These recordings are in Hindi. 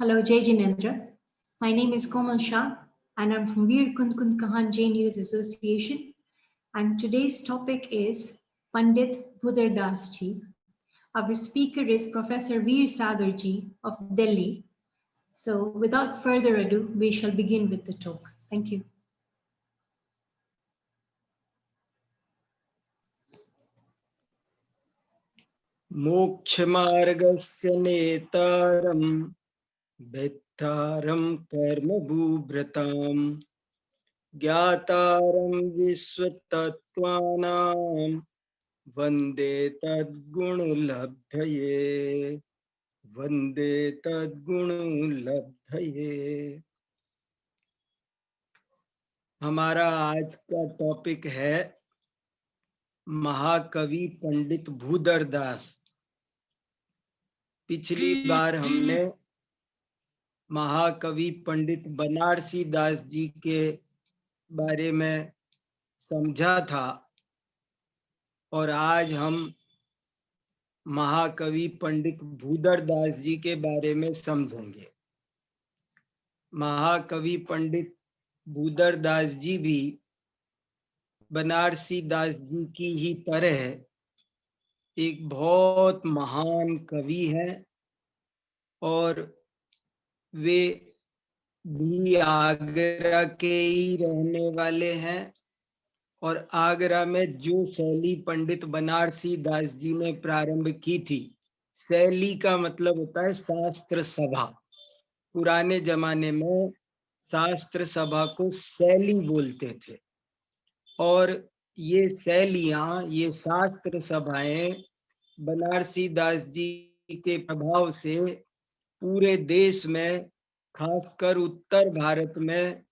Hello, Jai Jinendra. My name is Komal Shah, and I'm from Veer Kund Kund Kahan Jain Youth Association. And today's topic is Pandit Budhar Das Ji. Our speaker is Professor Veer Sagar Ji of Delhi. So, without further ado, we shall begin with the talk. Thank you. मोक्षमार्गस्य नेतारं भेत्तारं कर्मभूभृतां ज्ञातारं विश्वतत्त्वानां वन्दे तद्गुणलब्धये वन्दे तद्गुणलब्धये। हमारा आज का टॉपिक है महाकवि पंडित भूधर दास। पिछली बार हमने महाकवि पंडित बनारसी दास जी के बारे में समझा था और आज हम महाकवि पंडित भूधर दास जी के बारे में समझेंगे। महाकवि पंडित भूधर दास जी भी बनारसी दास जी की ही तरह एक बहुत महान कवि हैं और वे भी आगरा के ही रहने वाले हैं। और आगरा में जो शैली पंडित बनारसी दास जी ने प्रारंभ की थी, शैली का मतलब होता है शास्त्र सभा। पुराने जमाने में शास्त्र सभा को शैली बोलते थे और ये शैलियां, ये शास्त्र सभाएं बनारसी दास जी के प्रभाव से पूरे देश में, खासकर उत्तर भारत में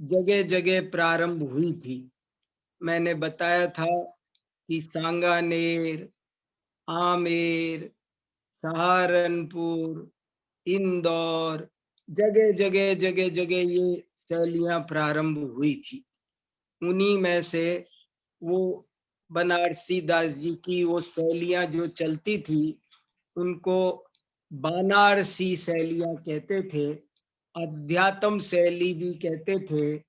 जगह जगह प्रारंभ हुई थी। मैंने बताया था कि सांगानेर, आमेर, सहारनपुर, इंदौर, जगह जगह ये शैलियां प्रारंभ हुई थी। उन्हीं में से वो बनारसी दास जी की वो शैलियां जो चलती थी उनको बनारसी शैलियां कहते थे, अध्यात्म शैली भी कहते थे।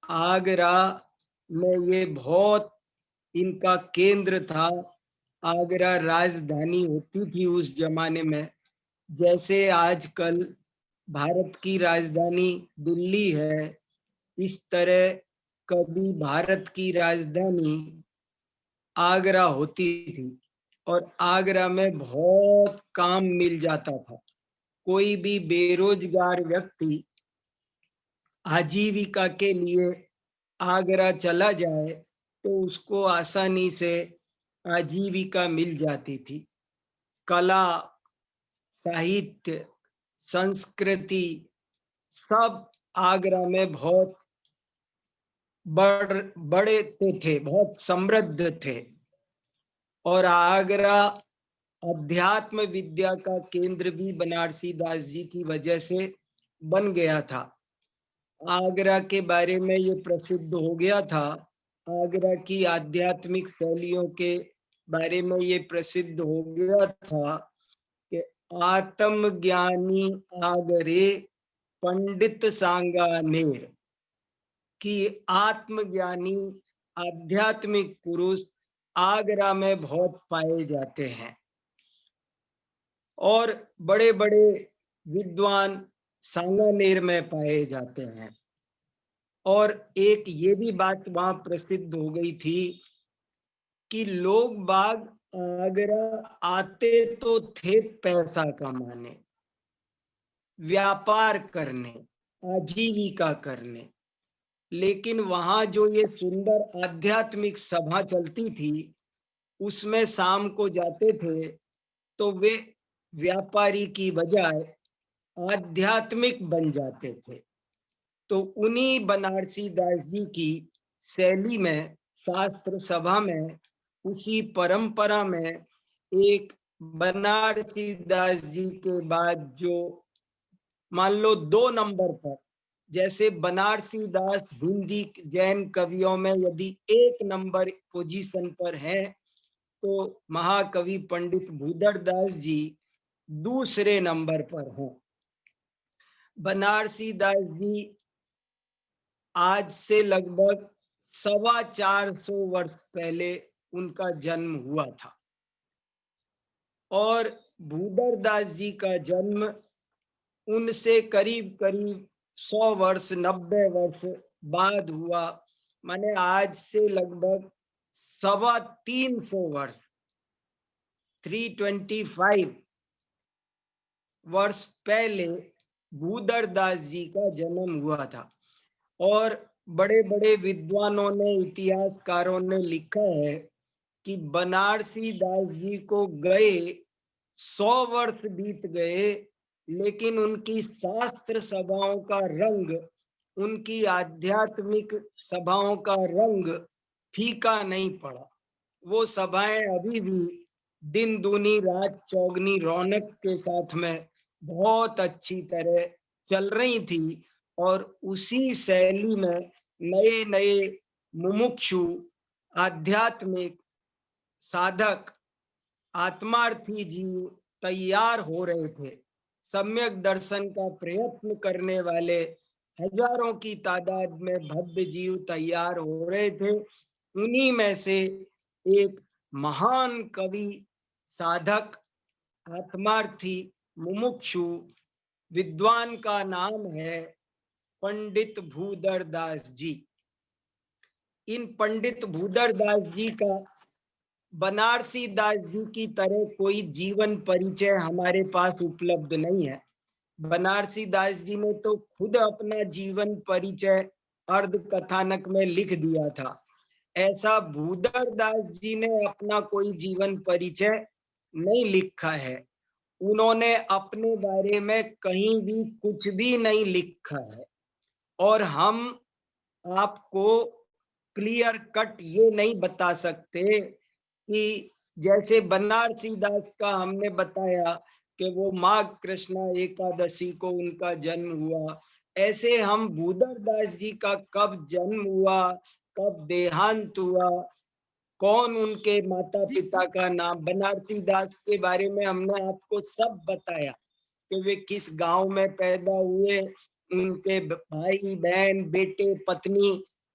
आगरा में ये बहुत इनका केंद्र था। आगरा राजधानी होती थी उस जमाने में, जैसे आजकल भारत की राजधानी दिल्ली है, इस तरह कभी भारत की राजधानी आगरा होती थी और आगरा में बहुत काम मिल जाता था। कोई भी बेरोजगार व्यक्ति आजीविका के लिए आगरा चला जाए तो उसको आसानी से आजीविका मिल जाती थी। कला, साहित्य, संस्कृति सब आगरा में बहुत बड़े थे, बहुत समृद्ध थे। और आगरा अध्यात्म विद्या का केंद्र भी बनारसी दास जी की वजह से बन गया था। आगरा के बारे में ये प्रसिद्ध हो गया था, आगरा की आध्यात्मिक शैलियों के बारे में ये प्रसिद्ध हो गया था कि आत्मज्ञानी आगरे पंडित सांगानेर, कि आत्मज्ञानी आध्यात्मिक पुरुष आगरा में बहुत पाए जाते हैं और बड़े बड़े विद्वान सांगानेर में पाए जाते हैं। और एक ये भी बात वहां प्रसिद्ध हो गई थी कि लोग बाग आगरा आते तो थे पैसा कमाने, व्यापार करने, आजीविका करने, लेकिन वहां जो ये सुंदर आध्यात्मिक सभा चलती थी उसमें शाम को जाते थे तो वे व्यापारी की बजाय आध्यात्मिक बन जाते थे। तो उन्हीं बनारसी दास जी की शैली में, शास्त्र सभा में, उसी परंपरा में एक बनारसी दास जी के बाद जो मान लो 2 नंबर पर, जैसे बनारसी दास हिंदी जैन कवियों में यदि 1 नंबर पोजीशन पर है तो महाकवि पंडित भूधर दास जी दूसरे नंबर पर हैं। बनारसी दास जी आज से लगभग 450 वर्ष पहले उनका जन्म हुआ था और भूदर दास जी का जन्म उनसे करीब करीब 100 वर्ष 90 वर्ष बाद हुआ। माने आज से लगभग 325 वर्ष 325 वर्ष पहले भूदर दास जी का जन्म हुआ था। और बड़े बड़े विद्वानों ने, इतिहासकारों ने लिखा है कि बनारसी दास जी को गए 100 वर्ष बीत गए, लेकिन उनकी शास्त्र सभाओं का रंग, उनकी आध्यात्मिक सभाओं का रंग फीका नहीं पड़ा। वो सभाएं अभी भी दिन दूनी रात चौगनी रौनक के साथ में बहुत अच्छी तरह चल रही थी और उसी शैली में नए नए मुमुक्षु, आध्यात्मिक साधक, आत्मार्थी जीव तैयार हो रहे थे। सम्यक दर्शन का प्रयत्न करने वाले हजारों की तादाद में भव्य जीव तैयार हो रहे थे। उन्हीं में से एक महान कवि, साधक, आत्मार्थी, मुमुक्षु विद्वान का नाम है पंडित भूदर दास जी। इन पंडित भूदर दास जी का बनारसी दास जी की तरह कोई जीवन परिचय हमारे पास उपलब्ध नहीं है। बनारसी दास जी ने तो खुद अपना जीवन परिचय अर्ध कथानक में लिख दिया था। ऐसा भूदर दास जी ने अपना कोई जीवन परिचय नहीं लिखा है। उन्होंने अपने बारे में कहीं भी कुछ भी नहीं लिखा है और हम आपको क्लियर कट ये नहीं बता सकते कि जैसे बनारसी दास का हमने बताया कि वो माघ कृष्णा एकादशी को उनका जन्म हुआ, ऐसे हम भूदर दास जी का कब जन्म हुआ, कब देहांत हुआ, कौन उनके माता पिता का नाम, बनारसी दास के बारे में हमने आपको सब बताया कि वे किस गांव में पैदा हुए, उनके भाई बहन बेटे पत्नी,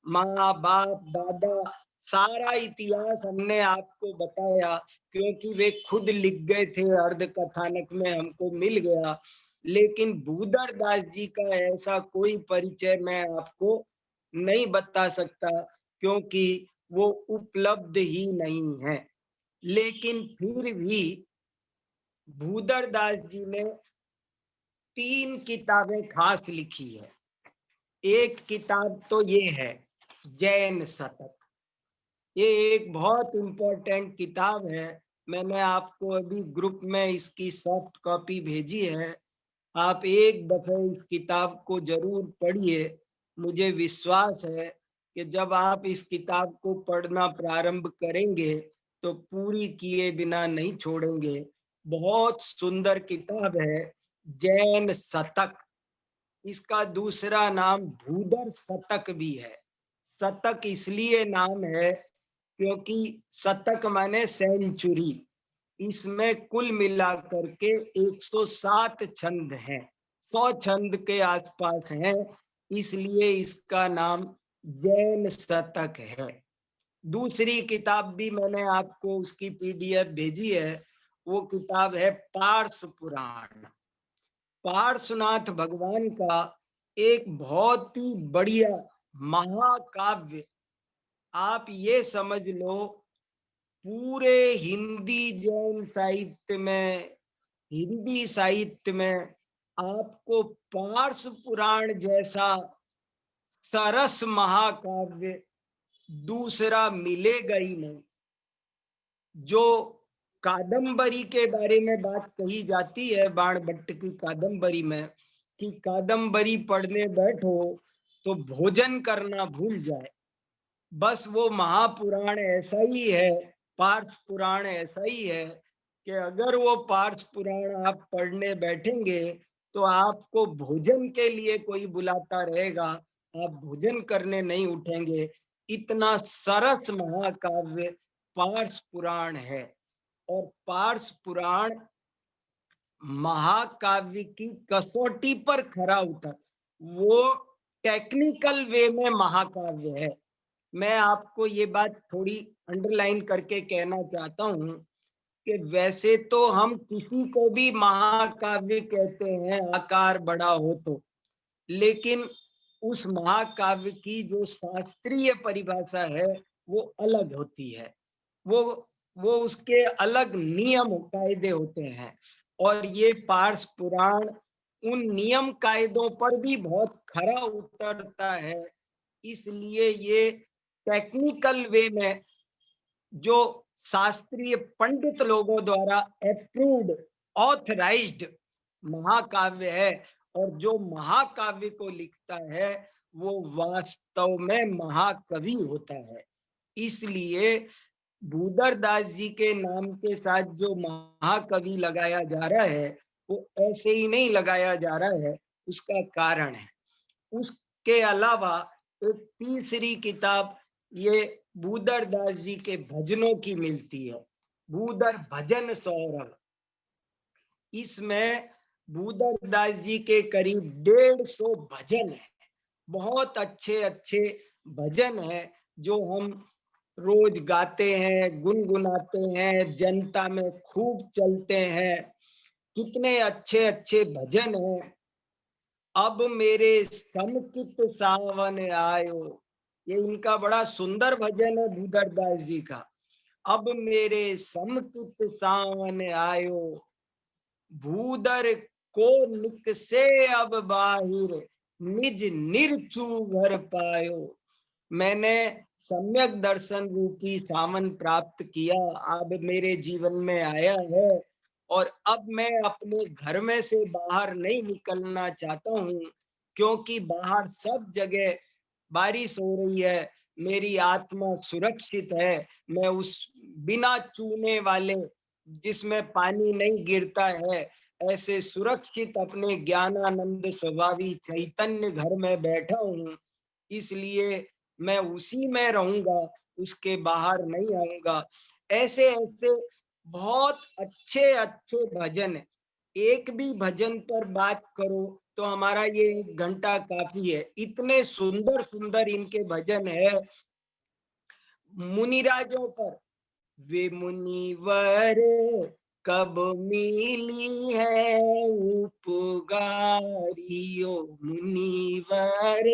माँ बाप दादा, सारा इतिहास हमने आपको बताया क्योंकि वे खुद लिख गए थे, अर्ध कथानक में हमको मिल गया। लेकिन भूदर दास जी का ऐसा कोई परिचय मैं आपको नहीं बता सकता क्योंकि वो उपलब्ध ही नहीं है। लेकिन फिर भी भूदर दास जी ने 3 किताबें खास लिखी है। एक किताब तो ये है जैन शतक। ये एक बहुत इंपॉर्टेंट किताब है। मैंने आपको अभी ग्रुप में इसकी सॉफ्ट कॉपी भेजी है। आप एक दफे इस किताब को जरूर पढ़िए। मुझे विश्वास है कि जब आप इस किताब को पढ़ना प्रारंभ करेंगे तो पूरी किए बिना नहीं छोड़ेंगे। बहुत सुंदर किताब है जैन शतक। इसका दूसरा नाम भूदर शतक भी है। शतक इसलिए नाम है क्योंकि शतक माने सेंचुरी। इसमें कुल मिलाकर के 107 छंद हैं, 100 छंद के आसपास हैं, इसलिए इसका नाम जैन शतक है। दूसरी किताब भी मैंने आपको उसकी पीडीएफ भेजी है। वो किताब है पार्श पुराण। पार्श्वनाथ भगवान का एक बहुत ही बढ़िया महाकाव्य। आप ये समझ लो पूरे हिंदी जैन साहित्य में, हिंदी साहित्य में आपको पार्श पुराण जैसा सरस महाकाव्य दूसरा मिलेगा ही नहीं। जो कादम्बरी के बारे में बात कही जाती है बाणभट्ट की कादम्बरी में कि कादम्बरी पढ़ने बैठो तो भोजन करना भूल जाए, बस वो महापुराण ऐसा ही है, पार्थ पुराण ऐसा ही है कि अगर वो पार्थ पुराण आप पढ़ने बैठेंगे तो आपको भोजन के लिए कोई बुलाता रहेगा, आप भोजन करने नहीं उठेंगे। इतना सरस महाकाव्य पार्श पुराण है। और पार्श पुराण महाकाव्य की कसौटी पर खरा उतर, वो टेक्निकल वे में महाकाव्य है। मैं आपको ये बात थोड़ी अंडरलाइन करके कहना चाहता हूं कि वैसे तो हम किसी को भी महाकाव्य कहते हैं आकार बड़ा हो तो, लेकिन उस महाकाव्य की जो शास्त्रीय परिभाषा है वो अलग होती है। वो वो उसके अलग नियम कायदे होते हैं, और ये पार्स पुराण उन नियम कायदों पर भी बहुत खरा उतरता है। इसलिए ये टेक्निकल वे में जो शास्त्रीय पंडित लोगों द्वारा अप्रूव्ड, ऑथराइज्ड महाकाव्य है, और जो महाकाव्य को लिखता है वो वास्तव में महाकवि होता है। इसलिए भूधर दास जी के नाम के साथ जो महाकवि लगाया जा रहा है वो ऐसे ही नहीं लगाया जा रहा है, उसका कारण है। उसके अलावा एक तीसरी किताब ये भूधर दास जी के भजनों की मिलती है, भूधर भजन सौरभ। इसमें भूधर दास जी के करीब 150 भजन है, बहुत अच्छे अच्छे भजन है जो हम रोज गाते हैं, गुनगुनाते हैं, जनता में खूब चलते हैं। कितने अच्छे अच्छे भजन हैं। अब मेरे समकित सावन आयो, ये इनका बड़ा सुंदर भजन है भूधर दास जी का। अब मेरे समकित सावन आयो, भूधर को निकसे अब बाहिर, निज निर्चू घर पायो। मैंने सम्यक दर्शन रूपी सावन प्राप्त किया, अब मेरे जीवन में आया है, और अब मैं अपने घर में से बाहर नहीं निकलना चाहता हूँ, क्योंकि बाहर सब जगह बारिश हो रही है, मेरी आत्मा सुरक्षित है। मैं उस बिना चूने वाले, जिसमें पानी नहीं गिरता है, ऐसे सुरक्षित अपने ज्ञानानंद स्वभावी चैतन्य घर में बैठा हूँ। इसलिए मैं उसी में रहूंगा, उसके बाहर नहीं आऊंगा। ऐसे ऐसे बहुत अच्छे अच्छे भजन है। एक भी भजन पर बात करो तो हमारा ये 1 घंटा काफी है, इतने सुंदर सुंदर इनके भजन है। मुनिराजों पर, वे मुनिवर कब मिली है उपगारियो, मुनिवर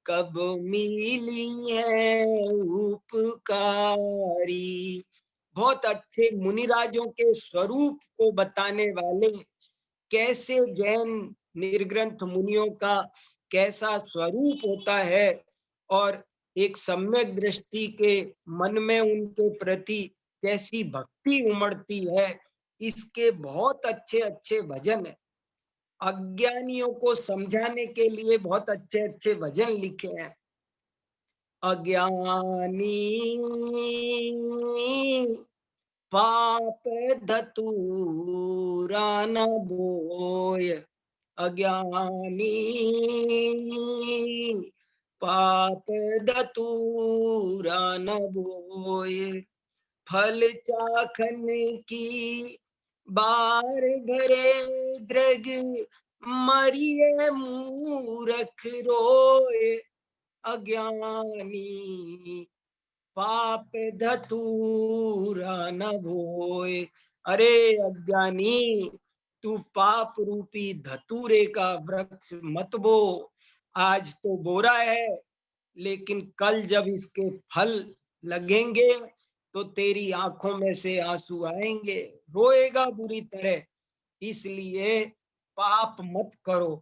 कब मिली है उपकारी। बहुत अच्छे मुनिराजों के स्वरूप को बताने वाले, कैसे जैन निर्ग्रंथ मुनियों का कैसा स्वरूप होता है, और एक सम्यक दृष्टि के मन में उनके प्रति कैसी भक्ति उमड़ती है, इसके बहुत अच्छे अच्छे भजन है। अज्ञानियों को समझाने के लिए बहुत अच्छे अच्छे भजन लिखे हैं। अज्ञानी पाप धतूरा न बोय, अज्ञानी पाप धतूरा न बोय, फल चाखन की बार भरे दृग, मरिए मूरख रोए, अज्ञानी पाप धतूरा न भोए। अरे अज्ञानी, तू पाप रूपी धतूरे का वृक्ष मत बो। आज तो बोरा है, लेकिन कल जब इसके फल लगेंगे तो तेरी आंखों में से आंसू आएंगे, रोएगा बुरी तरह। इसलिए पाप मत करो।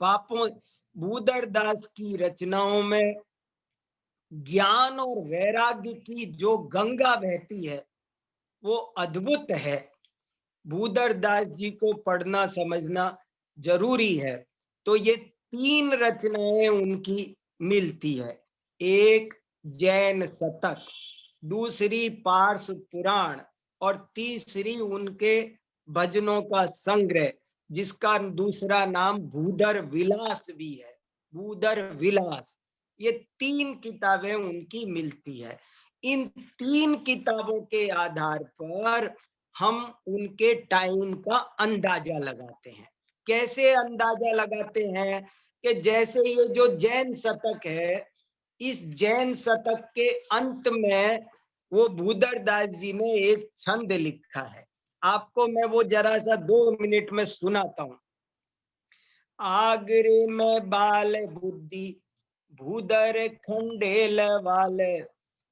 पापों, भूधर दास की रचनाओं में ज्ञान और वैराग्य की जो गंगा बहती है वो अद्भुत है। भूधर दास जी को पढ़ना समझना जरूरी है। तो ये 3 रचनाएं उनकी मिलती है, एक जैन शतक, दूसरी पार्स पुराण, और तीसरी उनके भजनों का संग्रह, जिसका दूसरा नाम भूधर विलास भी है, भूधर विलास। ये 3 किताबें उनकी मिलती है। इन 3 किताबों के आधार पर हम उनके टाइम का अंदाजा लगाते हैं। कैसे अंदाजा लगाते हैं कि जैसे ये जो जैन शतक है, इस जैन शतक के अंत में वो भूदरदास जी ने एक छंद लिखा है। आपको मैं वो जरा सा 2 मिनट में सुनाता हूँ। आगरे में बाल बुद्धि भूदर खंडेल वाले,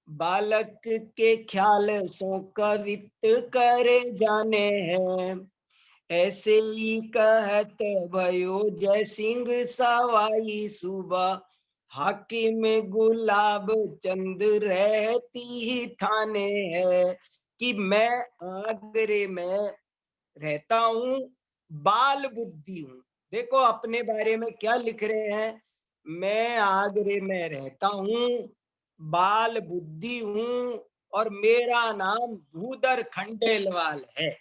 बालक के ख्याल सो कवित करे जाने हैं। ऐसे ही कहत भयो जय सिंह सवाई सुबह, हाकिम गुलाब चंद रहती ही ठाने है कि मैं आगरे में रहता हूँ, बाल बुद्धि हूँ। देखो अपने बारे में क्या लिख रहे हैं, मैं आगरे में रहता हूँ, बाल बुद्धि हूँ और मेरा नाम भूदर खंडेलवाल है।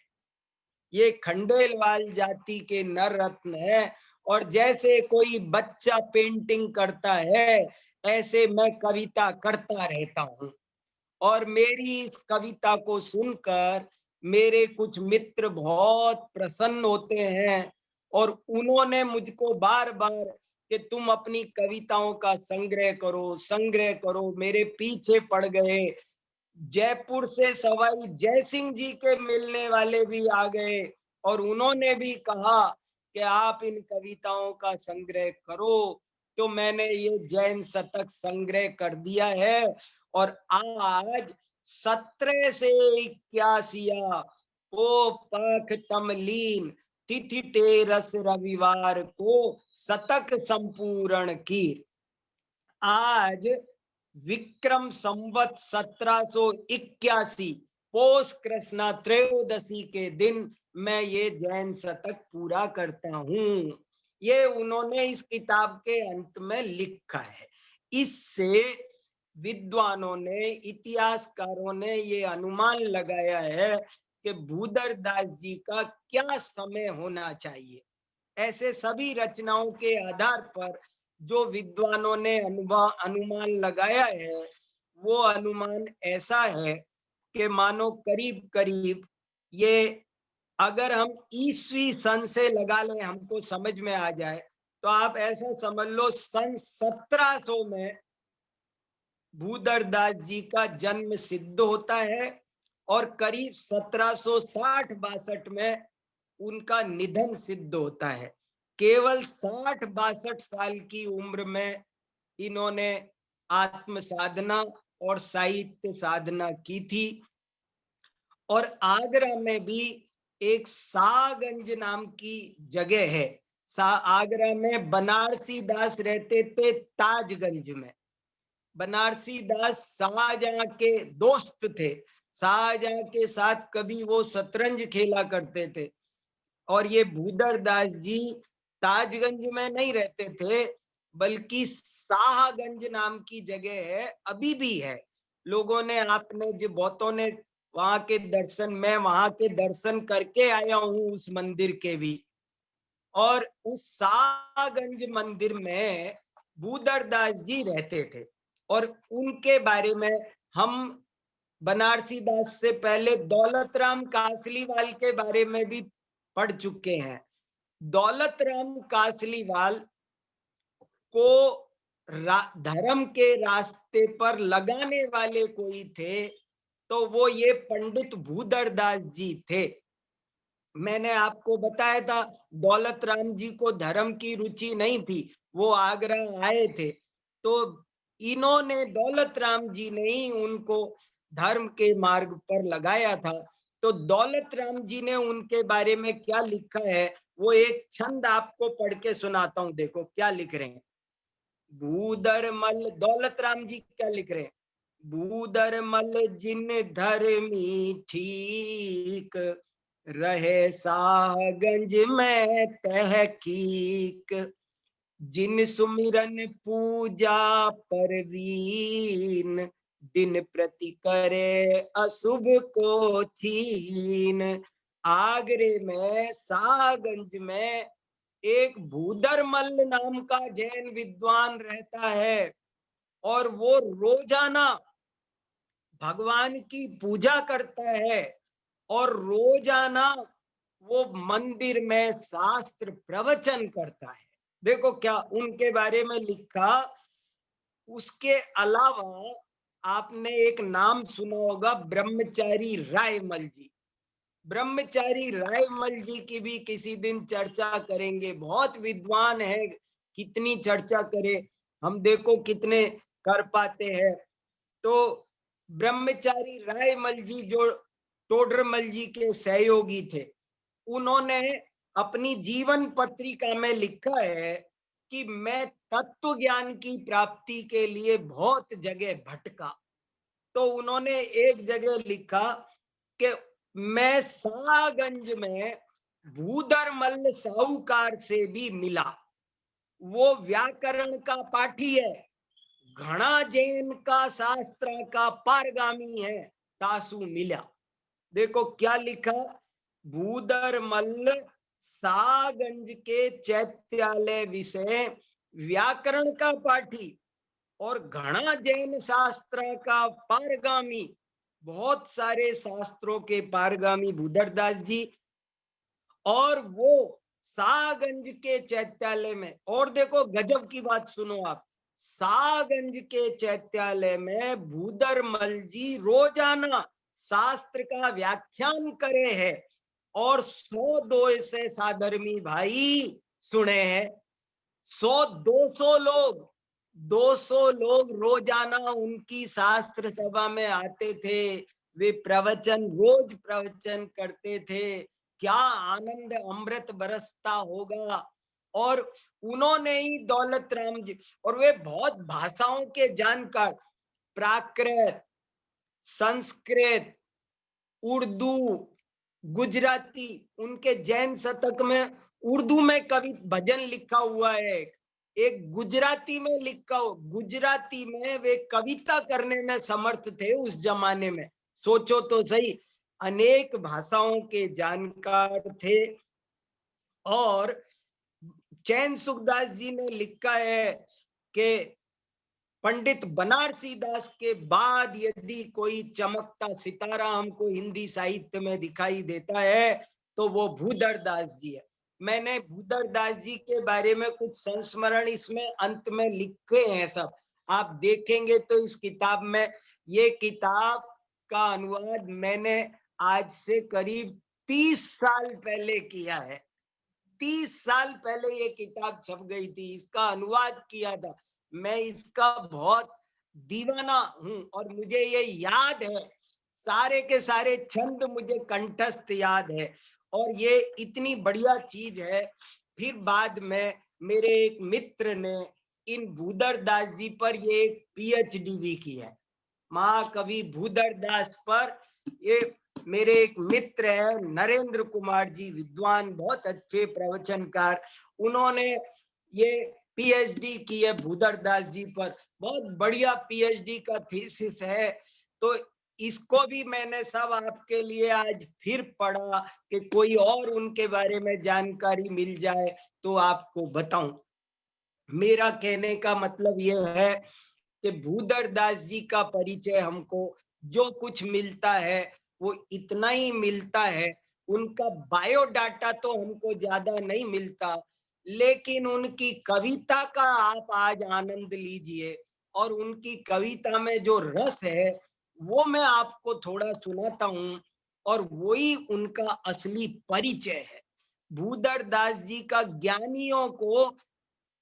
ये खंडेलवाल जाति के नर रत्न है। और जैसे कोई बच्चा पेंटिंग करता है, ऐसे मैं कविता करता रहता हूँ। और मेरी इस कविता को सुनकर मेरे कुछ मित्र बहुत प्रसन्न होते हैं और उन्होंने मुझको बार बार कि तुम अपनी कविताओं का संग्रह करो, मेरे पीछे पड़ गए। जयपुर से सवाई जयसिंह जी के मिलने वाले भी आ गए और उन्होंने भी कहा कि आप इन कविताओं का संग्रह करो। तो मैंने ये जैन शतक संग्रह कर दिया है और आज 17 से 81 को पख तमलीन तिथि 13 रविवार को शतक संपूर्ण की। आज विक्रम संवत 1781 पोष कृष्णा त्रयोदशी के दिन मैं ये जैन शतक पूरा करता हूँ। ये उन्होंने इस किताब के अंत में लिखा है। इससे विद्वानों ने, इतिहासकारों ने ये अनुमान लगाया है कि भूदरदास जी का क्या समय होना चाहिए। ऐसे सभी रचनाओं के आधार पर जो विद्वानों ने अनुमान लगाया है, वो अनुमान ऐसा है कि मानो करीब करीब ये, अगर हम ईस्वी सन से लगा लें, हमको समझ में आ जाए, तो आप ऐसा समझ लो सन 1700 में भूदरदास जी का जन्म सिद्ध होता है और करीब 1760-62 में उनका निधन सिद्ध होता है। केवल 60-62 साल की उम्र में इन्होंने आत्म साधना और साहित्य साधना की थी। और आगरा में भी एक शाहगंज नाम की जगह है। आगरा में बनारसी दास रहते थे ताजगंज में। बनारसी दास शाहजहां के दोस्त थे। शाहजहां के साथ कभी वो शतरंज खेला करते थे। और ये भूदरदास जी ताजगंज में नहीं रहते थे, बल्कि शाहगंज नाम की जगह है, अभी भी है। लोगों ने, आपने जो बहुतों ने वहां के दर्शन, मैं वहां के दर्शन करके आया हूँ उस मंदिर के भी। और उस शाहगंज मंदिर में भूदरदास जी रहते थे और उनके बारे में हम बनारसी दास से पहले दौलत राम कासलीवाल के बारे में भी पढ़ चुके हैं। दौलत राम कासलीवाल को धर्म के रास्ते पर लगाने वाले कोई थे, तो वो ये पंडित भूदरदास जी थे। मैंने आपको बताया था दौलत राम जी को धर्म की रुचि नहीं थी, वो आगरा आए थे। तो इन्होंने, दौलत राम जी ने ही उनको धर्म के मार्ग पर लगाया था। तो दौलत राम जी ने उनके बारे में क्या लिखा है, वो एक छंद आपको पढ़ के सुनाता हूं। देखो क्या लिख रहे हैं। भूदरमल, दौलत राम जी क्या लिख रहे हैं। भूदरमल जिन धर्मी ठीक, रहे शाहगंज में तहकीक, जिन सुमिरन पूजा परवीन, दिन प्रति करे अशुभ को छीन। आगरे में शाहगंज में एक भूदरमल नाम का जैन विद्वान रहता है और वो रोजाना भगवान की पूजा करता है और रोजाना वो मंदिर में शास्त्र प्रवचन करता है। देखो क्या उनके बारे में लिखा। उसके अलावा आपने एक नाम सुना होगा, ब्रह्मचारी रायमल जी। ब्रह्मचारी रायमल जी की भी किसी दिन चर्चा करेंगे। बहुत विद्वान है, कितनी चर्चा करे हम, देखो कितने कर पाते हैं। तो ब्रह्मचारी रायमल जी जो टोडरमल जी के सहयोगी थे, उन्होंने अपनी जीवन पत्रिका में लिखा है कि मैं तत्व ज्ञान की प्राप्ति के लिए बहुत जगह भटका। तो उन्होंने एक जगह लिखा कि मैं सागंज में भूधरमल साहूकार से भी मिला। वो व्याकरण का पाठी है, घना जैन का शास्त्र का पारगामी है, तासु मिला। देखो क्या लिखा, भूधरमल सागंज के चैत्यालय विषय व्याकरण का पाठी और घना जैन शास्त्र का पारगामी, बहुत सारे शास्त्रों के पारगामी भूधरदास जी। और वो सागंज के चैत्यालय में, और देखो गजब की बात सुनो आप, सागंज के चैत्यालय में भूधरमल जी रोजाना शास्त्र का व्याख्यान करे हैं और 100-200 ऐसे साधर्मी भाई सुने हैं। 100-200 लोग, 200 लोग रोजाना उनकी शास्त्र सभा में आते थे। वे प्रवचन, रोज प्रवचन करते थे। क्या आनंद अमृत बरसता होगा। और उन्होंने ही दौलत राम जी, और वे बहुत भाषाओं के जानकार, प्राकृत, संस्कृत, उर्दू, गुजराती, उनके जैन शतक में उर्दू में कवि भजन लिखा हुआ है, एक गुजराती में लिखा हो, गुजराती में वे कविता करने में समर्थ थे उस जमाने में। सोचो तो सही, अनेक भाषाओं के जानकार थे। और चैन सुखदास जी ने लिखा है कि पंडित बनारसी दास के बाद यदि कोई चमकता सितारा हमको हिंदी साहित्य में दिखाई देता है तो वो भूधरदास जी है। मैंने भूधरदास जी के बारे में कुछ संस्मरण इसमें अंत में लिखे हैं सब, आप देखेंगे तो इस किताब में। ये किताब का अनुवाद मैंने आज से करीब 30 साल पहले किया है। 30 साल पहले ये किताब छप गई थी, इसका अनुवाद किया था। मैं इसका बहुत दीवाना हूं और मुझे ये याद है, सारे के सारे छंद मुझे कंठस्थ याद है। और ये इतनी बढ़िया चीज है। फिर बाद में मेरे एक मित्र ने इन भूधरदास जी पर ये पीएचडी भी की है, महाकवि भूधरदास पर। ये मेरे एक मित्र है नरेंद्र कुमार जी, विद्वान, बहुत अच्छे प्रवचनकार, उन्होंने ये पीएचडी की है भूधरदास जी पर। बहुत बढ़िया पीएचडी का थीसिस है। तो इसको भी मैंने सब आपके लिए आज फिर पढ़ा कि कोई और उनके बारे में जानकारी मिल जाए तो आपको बताऊं। मेरा कहने का मतलब यह है कि भूधरदास जी का परिचय हमको जो कुछ मिलता है वो इतना ही मिलता है। उनका बायोडाटा तो हमको ज्यादा नहीं मिलता, लेकिन उनकी कविता का आप आज आनंद लीजिए। और उनकी कविता में जो रस है वो मैं आपको थोड़ा सुनाता हूं, और वही उनका असली परिचय है। भूधरदास जी का ज्ञानियों को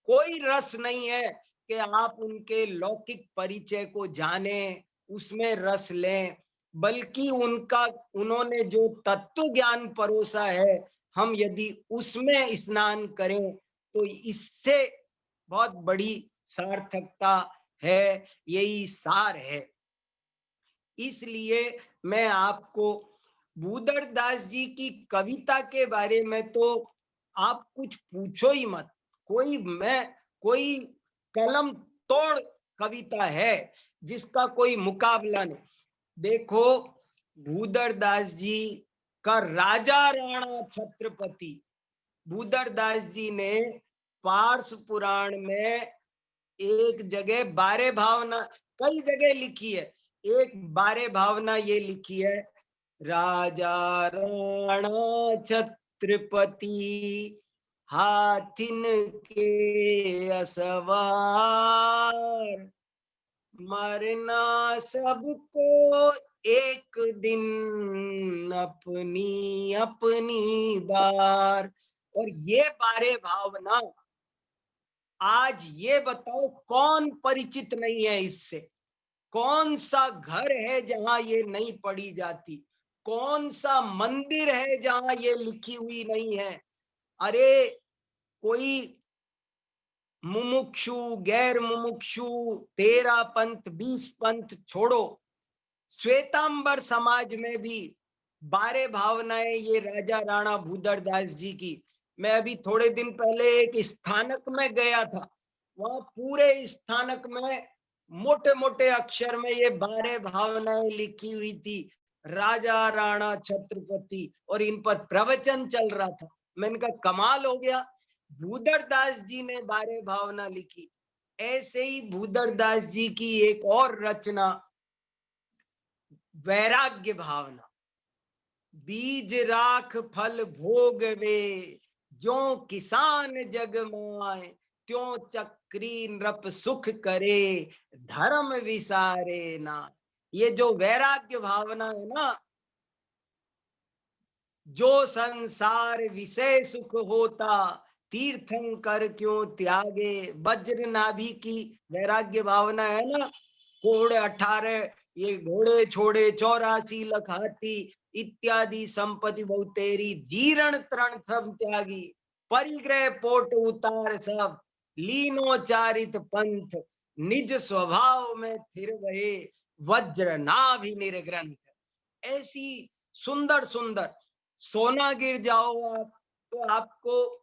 कोई रस नहीं है कि आप उनके लौकिक परिचय को जाने, उसमें रस लें, बल्कि उन्होंने जो तत्व ज्ञान परोसा है, हम यदि उसमें स्नान करें तो इससे बहुत बड़ी सार्थकता है, यही सार है। इसलिए मैं आपको भूधरदास जी की कविता के बारे में तो आप कुछ पूछो ही मत। कोई कलम तोड़ कविता है जिसका कोई मुकाबला नहीं। देखो भूधरदास जी का राजा राणा छत्रपति, भूधरदास जी ने पार्स पुराण में एक जगह बारे भावना, कई जगह लिखी है, एक बारे भावना ये लिखी है राजा राणा छत्रपति हाथिन के असवार, मरना सबको एक दिन अपनी अपनी बार। और ये बारे भावना आज ये बताओ कौन परिचित नहीं है इससे? कौन सा घर है जहां ये नहीं पढ़ी जाती? कौन सा मंदिर है जहां ये लिखी हुई नहीं है? अरे कोई मुमुक्षु, गैर मुमुक्षु, 13 पंथ 20 पंथ छोड़ो, श्वेतांबर समाज में भी बारे भावनाएं ये राजा राणा भूदरदास जी की। मैं अभी थोड़े दिन पहले एक स्थानक में गया था, वहां पूरे स्थानक में मोटे मोटे अक्षर में ये बारे भावनाएं लिखी हुई थी, राजा राणा छत्रपति, और इन पर प्रवचन चल रहा था। मैंने कहा कमाल हो गया, भूदरदास जी ने बारे भावना लिखी। ऐसे ही भूदरदास जी की एक और रचना वैराग्य भावना, बीज राख फल भोग वे, जो किसान जग माए, त्यों चक्री नृप सुख करे, धर्म विसारे ना। ये जो वैराग्य भावना है ना, जो संसार विषय सुख होता, तीर्थंकर क्यों त्यागे, वज्र नाभि की वैराग्य भावना है ना, घोड़े 18 ये घोड़े छोड़े 84 लख हाथी, इत्यादि संपत्ति बहुत तेरी, जीर्ण तृण सब त्यागी, परिग्रह पोट उतार सब, लीनो चारित पंथ, निज स्वभाव में फिर वहे, वज्र नाभि निर्ग्रंथ। ऐसी सुंदर सुंदर, सोना गिर जाओ आप तो आपको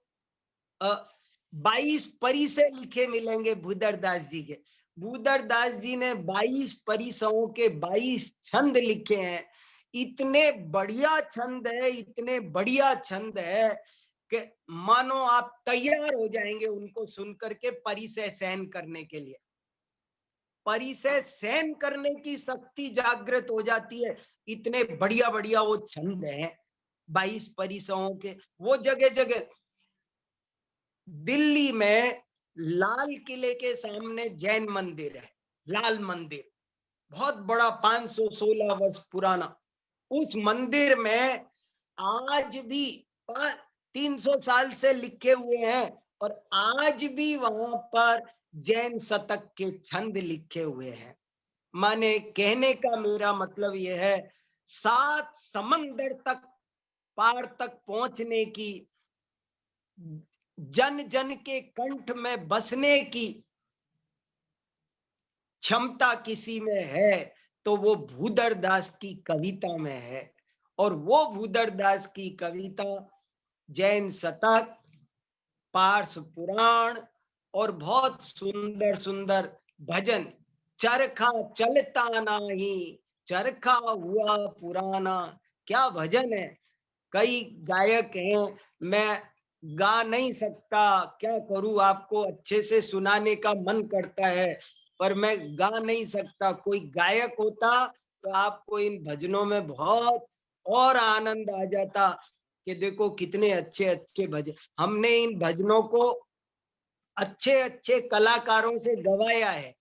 22 परिसर लिखे मिलेंगे भूदरदास जी के। भूदरदास जी ने 22 परिसरों के 22 छंद लिखे हैं। इतने बढ़िया छंद है, इतने बढ़िया छंद है कि मानो आप तैयार हो जाएंगे उनको सुनकर के परिसर सहन करने के लिए। परिसर सहन करने की शक्ति जागृत हो जाती है, इतने बढ़िया बढ़िया वो छंद हैं 22 परिसरों के। वो जगह जगह दिल्ली में लाल किले के सामने जैन मंदिर है, लाल मंदिर, बहुत बड़ा 516 वर्ष पुराना। उस मंदिर में आज भी 300 साल से लिखे हुए हैं, और आज भी वहां पर जैन शतक के छंद लिखे हुए हैं। माने कहने का मेरा मतलब यह है, 7 समंदर तक पार तक पहुंचने की, जन जन के कंठ में बसने की क्षमता किसी में है तो वो भूदरदास की कविता में है। और वो भूदरदास की कविता जैन शतक, पार्स पुराण और बहुत सुंदर सुंदर भजन, चरखा चलता नाही, चरखा हुआ पुराना, क्या भजन है। कई गायक हैं, मैं गा नहीं सकता, क्या करूं, आपको अच्छे से सुनाने का मन करता है पर मैं गा नहीं सकता। कोई गायक होता तो आपको इन भजनों में बहुत और आनंद आ जाता कि देखो कितने अच्छे अच्छे भजन। हमने इन भजनों को अच्छे अच्छे कलाकारों से गवाया है,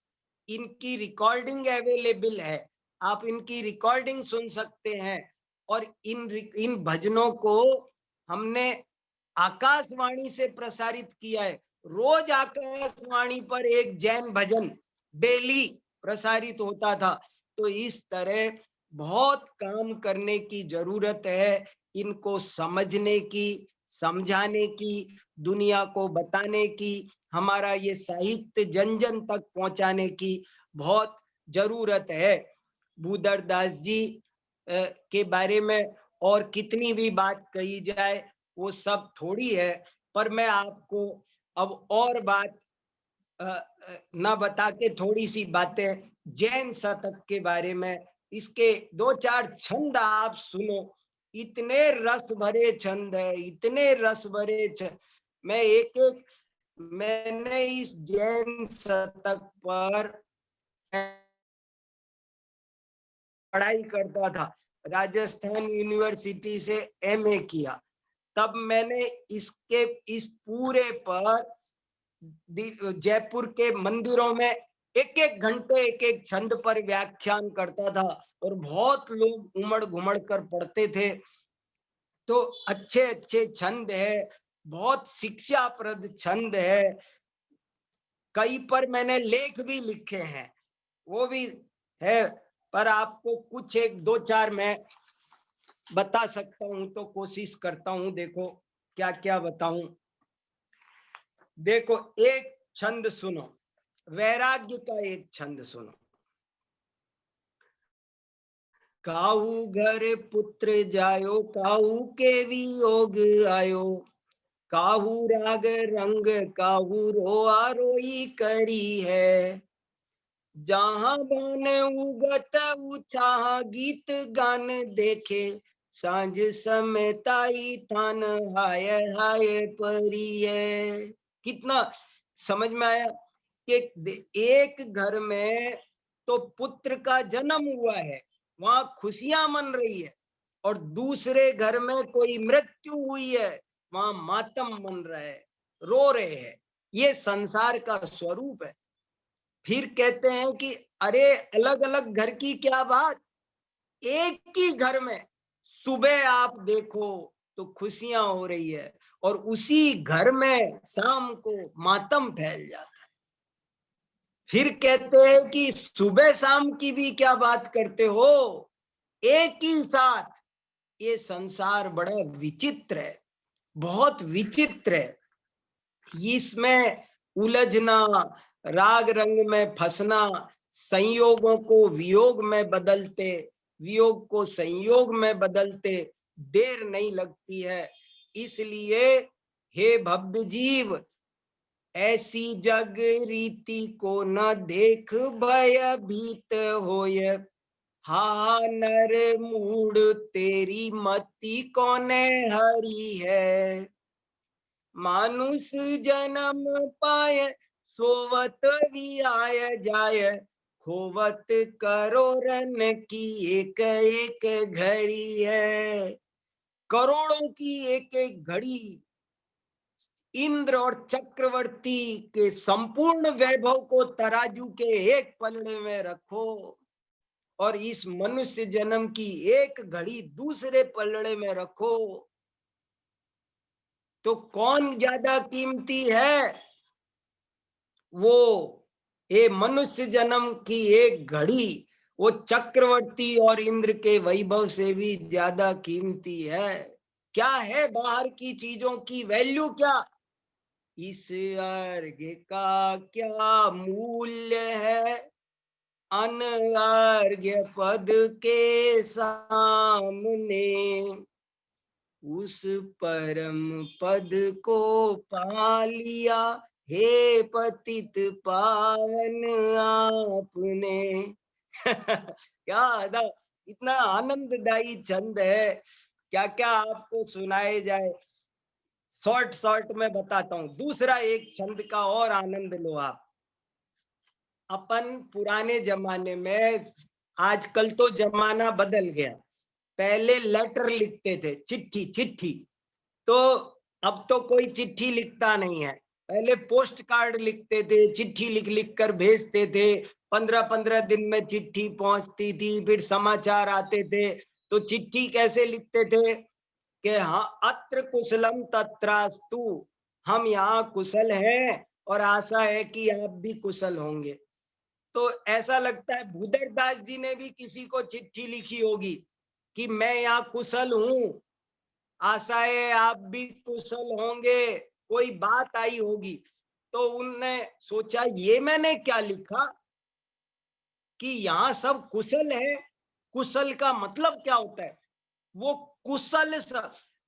इनकी रिकॉर्डिंग अवेलेबल है, आप इनकी रिकॉर्डिंग सुन सकते हैं। और इन भजनों को हमने आकाशवाणी से प्रसारित किया है। रोज आकाशवाणी पर एक जैन भजन डेली प्रसारित होता था। तो इस तरह बहुत काम करने की जरूरत है, इनको समझने की, समझाने की, दुनिया को बताने की, हमारा ये साहित्य जन जन तक पहुंचाने की बहुत जरूरत है। भूदरदास जी के बारे में और कितनी भी बात कही जाए वो सब थोड़ी है, पर मैं आपको अब और बात न बता के थोड़ी सी बातें जैन शतक के बारे में, इसके 2-4 छंद आप सुनो, इतने रस भरे छंद है, इतने रस भरे छंद। मैं एक एक, मैंने इस जैन शतक पर पढ़ाई करता था, राजस्थान यूनिवर्सिटी से एमए किया, तब मैंने इसके इस पूरे पर जयपुर के मंदिरों में एक एक घंटे एक एक छंद पर व्याख्यान करता था और बहुत लोग उमड़ घुमड़ कर पढ़ते थे। तो अच्छे अच्छे छंद है, बहुत शिक्षाप्रद छंद है, कई पर मैंने लेख भी लिखे हैं, वो भी है, पर आपको कुछ एक दो चार मैं बता सकता हूं तो कोशिश करता हूं। देखो क्या क्या बताऊं। देखो एक छंद सुनो, वैराग्य का एक छंद सुनो। काहू घर पुत्र जायो, काहू के वियोग आयो, काहू राग रंग काहू रोआ रोई करी है, जहां बन उगत उछाह गीत गान देखे, सांझ समय ताई थान हाय हाय परी है। कितना समझ में आया कि एक घर में तो पुत्र का जन्म हुआ है, वहां खुशियां मन रही है, और दूसरे घर में कोई मृत्यु हुई है, वहां मातम मन रहा है, रो रहे हैं। ये संसार का स्वरूप है। फिर कहते हैं कि अरे अलग अलग घर की क्या बात, एक ही घर में सुबह आप देखो तो खुशियां हो रही है, और उसी घर में शाम को मातम फैल जाता है। फिर कहते हैं कि सुबह शाम की भी क्या बात करते हो, एक ही साथ। ये संसार बड़ा विचित्र है, बहुत विचित्र है। इसमें उलझना, राग रंग में फंसना, संयोगों को वियोग में बदलते, वियोग को संयोग में बदलते देर नहीं लगती है। इसलिए हे भव्य जीव, ऐसी जग रीति को न देख भय भीत होय, हा नर मूड तेरी मति कौने हरी है, मानुष जन्म पाए सोवत भी आय जाय, खोवत करोड़न की एक एक घड़ी है। करोड़ों की एक एक घड़ी इंद्र और चक्रवर्ती के संपूर्ण वैभव को तराजू के एक पलड़े में रखो, और इस मनुष्य जन्म की एक घड़ी दूसरे पलड़े में रखो, तो कौन ज्यादा कीमती है? वो ये मनुष्य जन्म की एक घड़ी वो चक्रवर्ती और इंद्र के वैभव से भी ज्यादा कीमती है। क्या है बाहर की चीजों की वैल्यू क्या? इस अर्घ्य का क्या मूल्य है, अनर्घ्य पद के सामने, उस परम पद को पा लिया हे पतित पावन आपने। क्या अदा, इतना आनंददायी छंद है, क्या क्या आपको सुनाए जाए। शॉर्ट शॉर्ट में बताता हूं। दूसरा एक छंद का और आनंद लो आप। अपन पुराने जमाने में, आजकल तो जमाना बदल गया, पहले लेटर लिखते थे, चिट्ठी चिट्ठी, तो अब तो कोई चिट्ठी लिखता नहीं है। पहले पोस्ट कार्ड लिखते थे, चिट्ठी लिख लिख कर भेजते थे, 15-15 दिन में चिट्ठी पहुंचती थी, फिर समाचार आते थे। तो चिट्ठी कैसे लिखते थे कि हाँ अत्र कुशलम तत्रास्तु, हम यहाँ कुशल हैं और आशा है कि आप भी कुशल होंगे। तो ऐसा लगता है भूदर दास जी ने भी किसी को चिट्ठी लिखी होगी कि मैं यहाँ कुशल हूं, आशा है आप भी कुशल होंगे, कोई बात आई होगी। तो उनने सोचा ये मैंने क्या लिखा कि यहाँ सब कुशल है, कुशल का मतलब क्या होता है? वो कुशल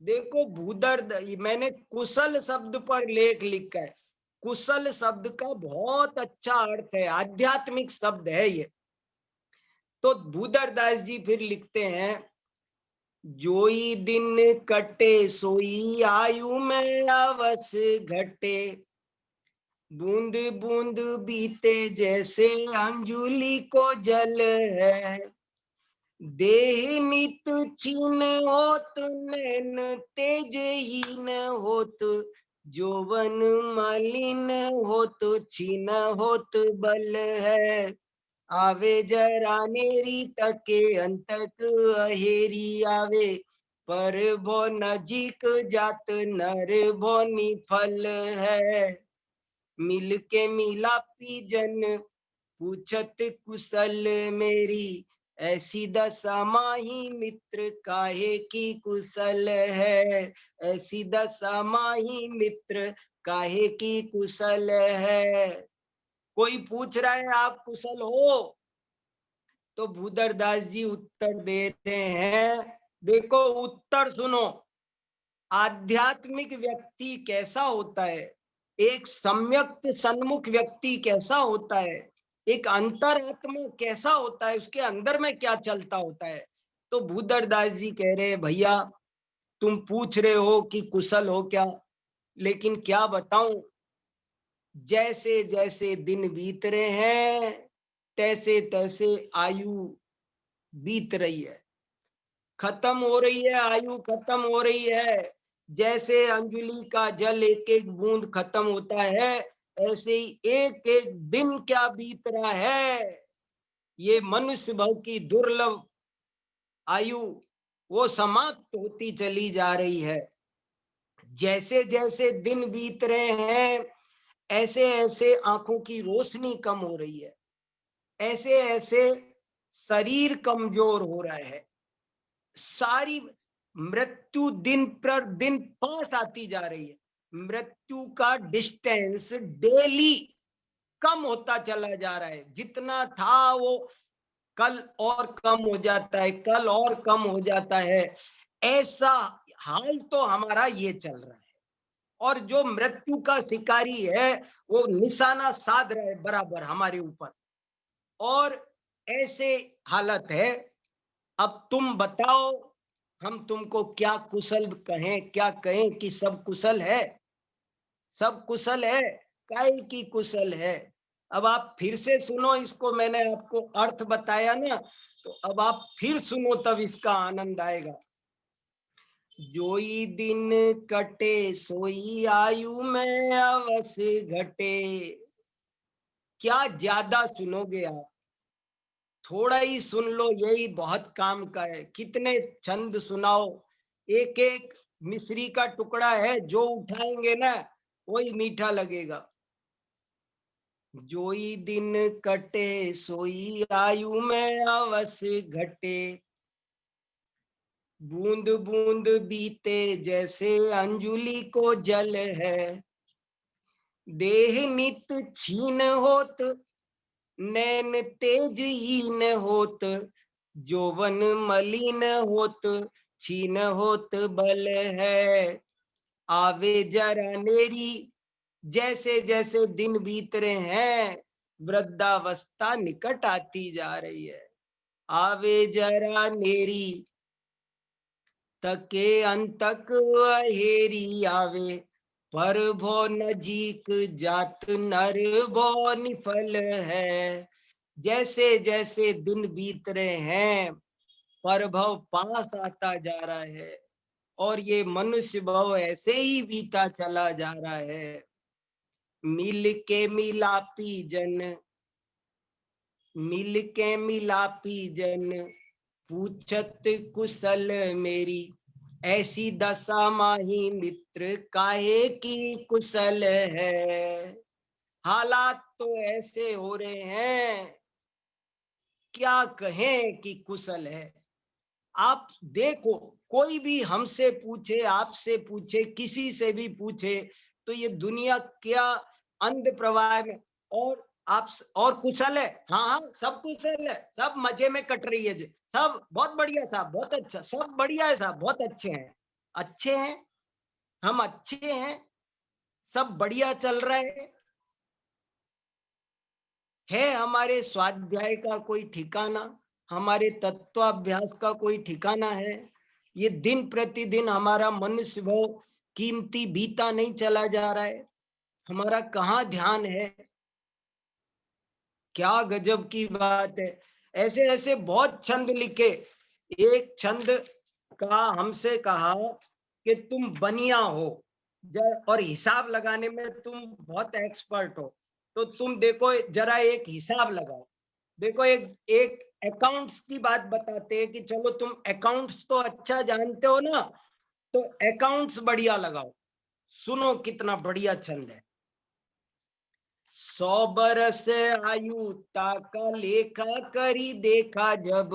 देखो भूदर, मैंने कुशल शब्द पर लेख लिखा है। कुशल शब्द का बहुत अच्छा अर्थ है, आध्यात्मिक शब्द है ये। तो भूदर दास जी फिर लिखते हैं, जोई दिन कटे सोई आयु में अवस घटे, बूंद बूंद बीते जैसे अंजुलि को जल है, देह नित छीन होत, नैन तेजहीन होत, जोवन मलिन होत, छीन होत बल है। आवे जरा नेरी तके अंतक अहेरी आवे, पर भो नजीक जात नर भो निफल है। मिल के मिलापी जन पूछत कुशल मेरी, ऐसी दशा माही मित्र काहे की कुशल है। ऐसी दशा माही मित्र काहे की कुशल है। कोई पूछ रहा है आप कुशल हो, तो भूदरदास जी उत्तर दे रहे हैं। देखो उत्तर सुनो, आध्यात्मिक व्यक्ति कैसा होता है, एक सम्यक सन्मुख व्यक्ति कैसा होता है, एक अंतरात्मा कैसा होता है, उसके अंदर में क्या चलता होता है। तो भूदरदास जी कह रहे हैं, भैया तुम पूछ रहे हो कि कुशल हो क्या, लेकिन क्या बताऊं, जैसे जैसे दिन बीत रहे हैं तैसे तैसे आयु बीत रही है, खत्म हो रही है, आयु खत्म हो रही है। जैसे अंजलि का जल एक एक बूंद खत्म होता है, ऐसे ही एक एक दिन क्या बीत रहा है। ये मनुष्य भव की दुर्लभ आयु वो समाप्त होती चली जा रही है। जैसे जैसे दिन बीत रहे हैं ऐसे ऐसे आंखों की रोशनी कम हो रही है, ऐसे ऐसे शरीर कमजोर हो रहा है, सारी मृत्यु दिन पर दिन पास आती जा रही है। मृत्यु का डिस्टेंस डेली कम होता चला जा रहा है, जितना था वो कल और कम हो जाता है, कल और कम हो जाता है। ऐसा हाल तो हमारा ये चल रहा है। और जो मृत्यु का शिकारी है वो निशाना साध रहा है बराबर हमारे ऊपर, और ऐसे हालत है। अब तुम बताओ हम तुमको क्या कुशल कहें, क्या कहें कि सब कुशल है। सब कुशल है, काहे की कुशल है। अब आप फिर से सुनो इसको, मैंने आपको अर्थ बताया ना, तो अब आप फिर सुनो तब इसका आनंद आएगा। जोई दिन कटे सोई आयु में अवश्य घटे। क्या ज्यादा सुनोगे आप, थोड़ा ही सुन लो, यही बहुत काम का है। कितने छंद सुनाओ, एक एक मिश्री का टुकड़ा है, जो उठाएंगे ना वही मीठा लगेगा। जोई दिन कटे सोई आयु में अवश्य घटे, बूंद बूंद बीते जैसे अंजुलि को जल है। देह नित छीन होत, नैन तेजहीन होत, जोवन मलिन होत, छीन होत बल है। आवे जरा नेरी, जैसे जैसे दिन बीत रहे हैं वृद्धावस्था निकट आती जा रही है। आवे जरा नेरी तके अंतक अहेरी आवे, पर भो नजीक जात नर भो निफल है। जैसे जैसे दिन बीत रहे हैं परभव पास आता जा रहा है, और ये मनुष्य भव ऐसे ही बीता चला जा रहा है। मिल के मिलापी जन, मिल के मिलापी जन पूछत कुशल मेरी, ऐसी दशा माही मित्र काहे की कुशल है। हालात तो ऐसे हो रहे हैं, क्या कहें कि कुशल है। आप देखो, कोई भी हमसे पूछे, आपसे पूछे, किसी से भी पूछे, तो ये दुनिया क्या अंध प्रवाह में, और आप और कुशल है, हाँ हाँ सब कुशल है, सब मजे में कट रही है जी, सब बहुत बढ़िया साहब, बहुत अच्छा, सब बढ़िया है साहब, बहुत अच्छे हैं, अच्छे हैं, हम अच्छे हैं, सब बढ़िया चल रहा है हमारे स्वाध्याय का कोई ठिकाना, हमारे तत्वाभ्यास का कोई ठिकाना है। ये दिन प्रतिदिन हमारा मनुष्य भाव कीमती बीता नहीं चला जा रहा है, हमारा कहाँ ध्यान है। क्या गजब की बात है। ऐसे ऐसे बहुत छंद लिखे। एक छंद का हमसे कहा कि तुम बनिया हो और हिसाब लगाने में तुम बहुत एक्सपर्ट हो, तो तुम देखो जरा एक हिसाब लगाओ। देखो एक एक अकाउंट्स की बात बताते हैं कि चलो तुम अकाउंट्स तो अच्छा जानते हो ना, तो अकाउंट्स बढ़िया लगाओ। सुनो कितना बढ़िया छंद है। 100 बरस आयु ताका लेखा करी देखा जब,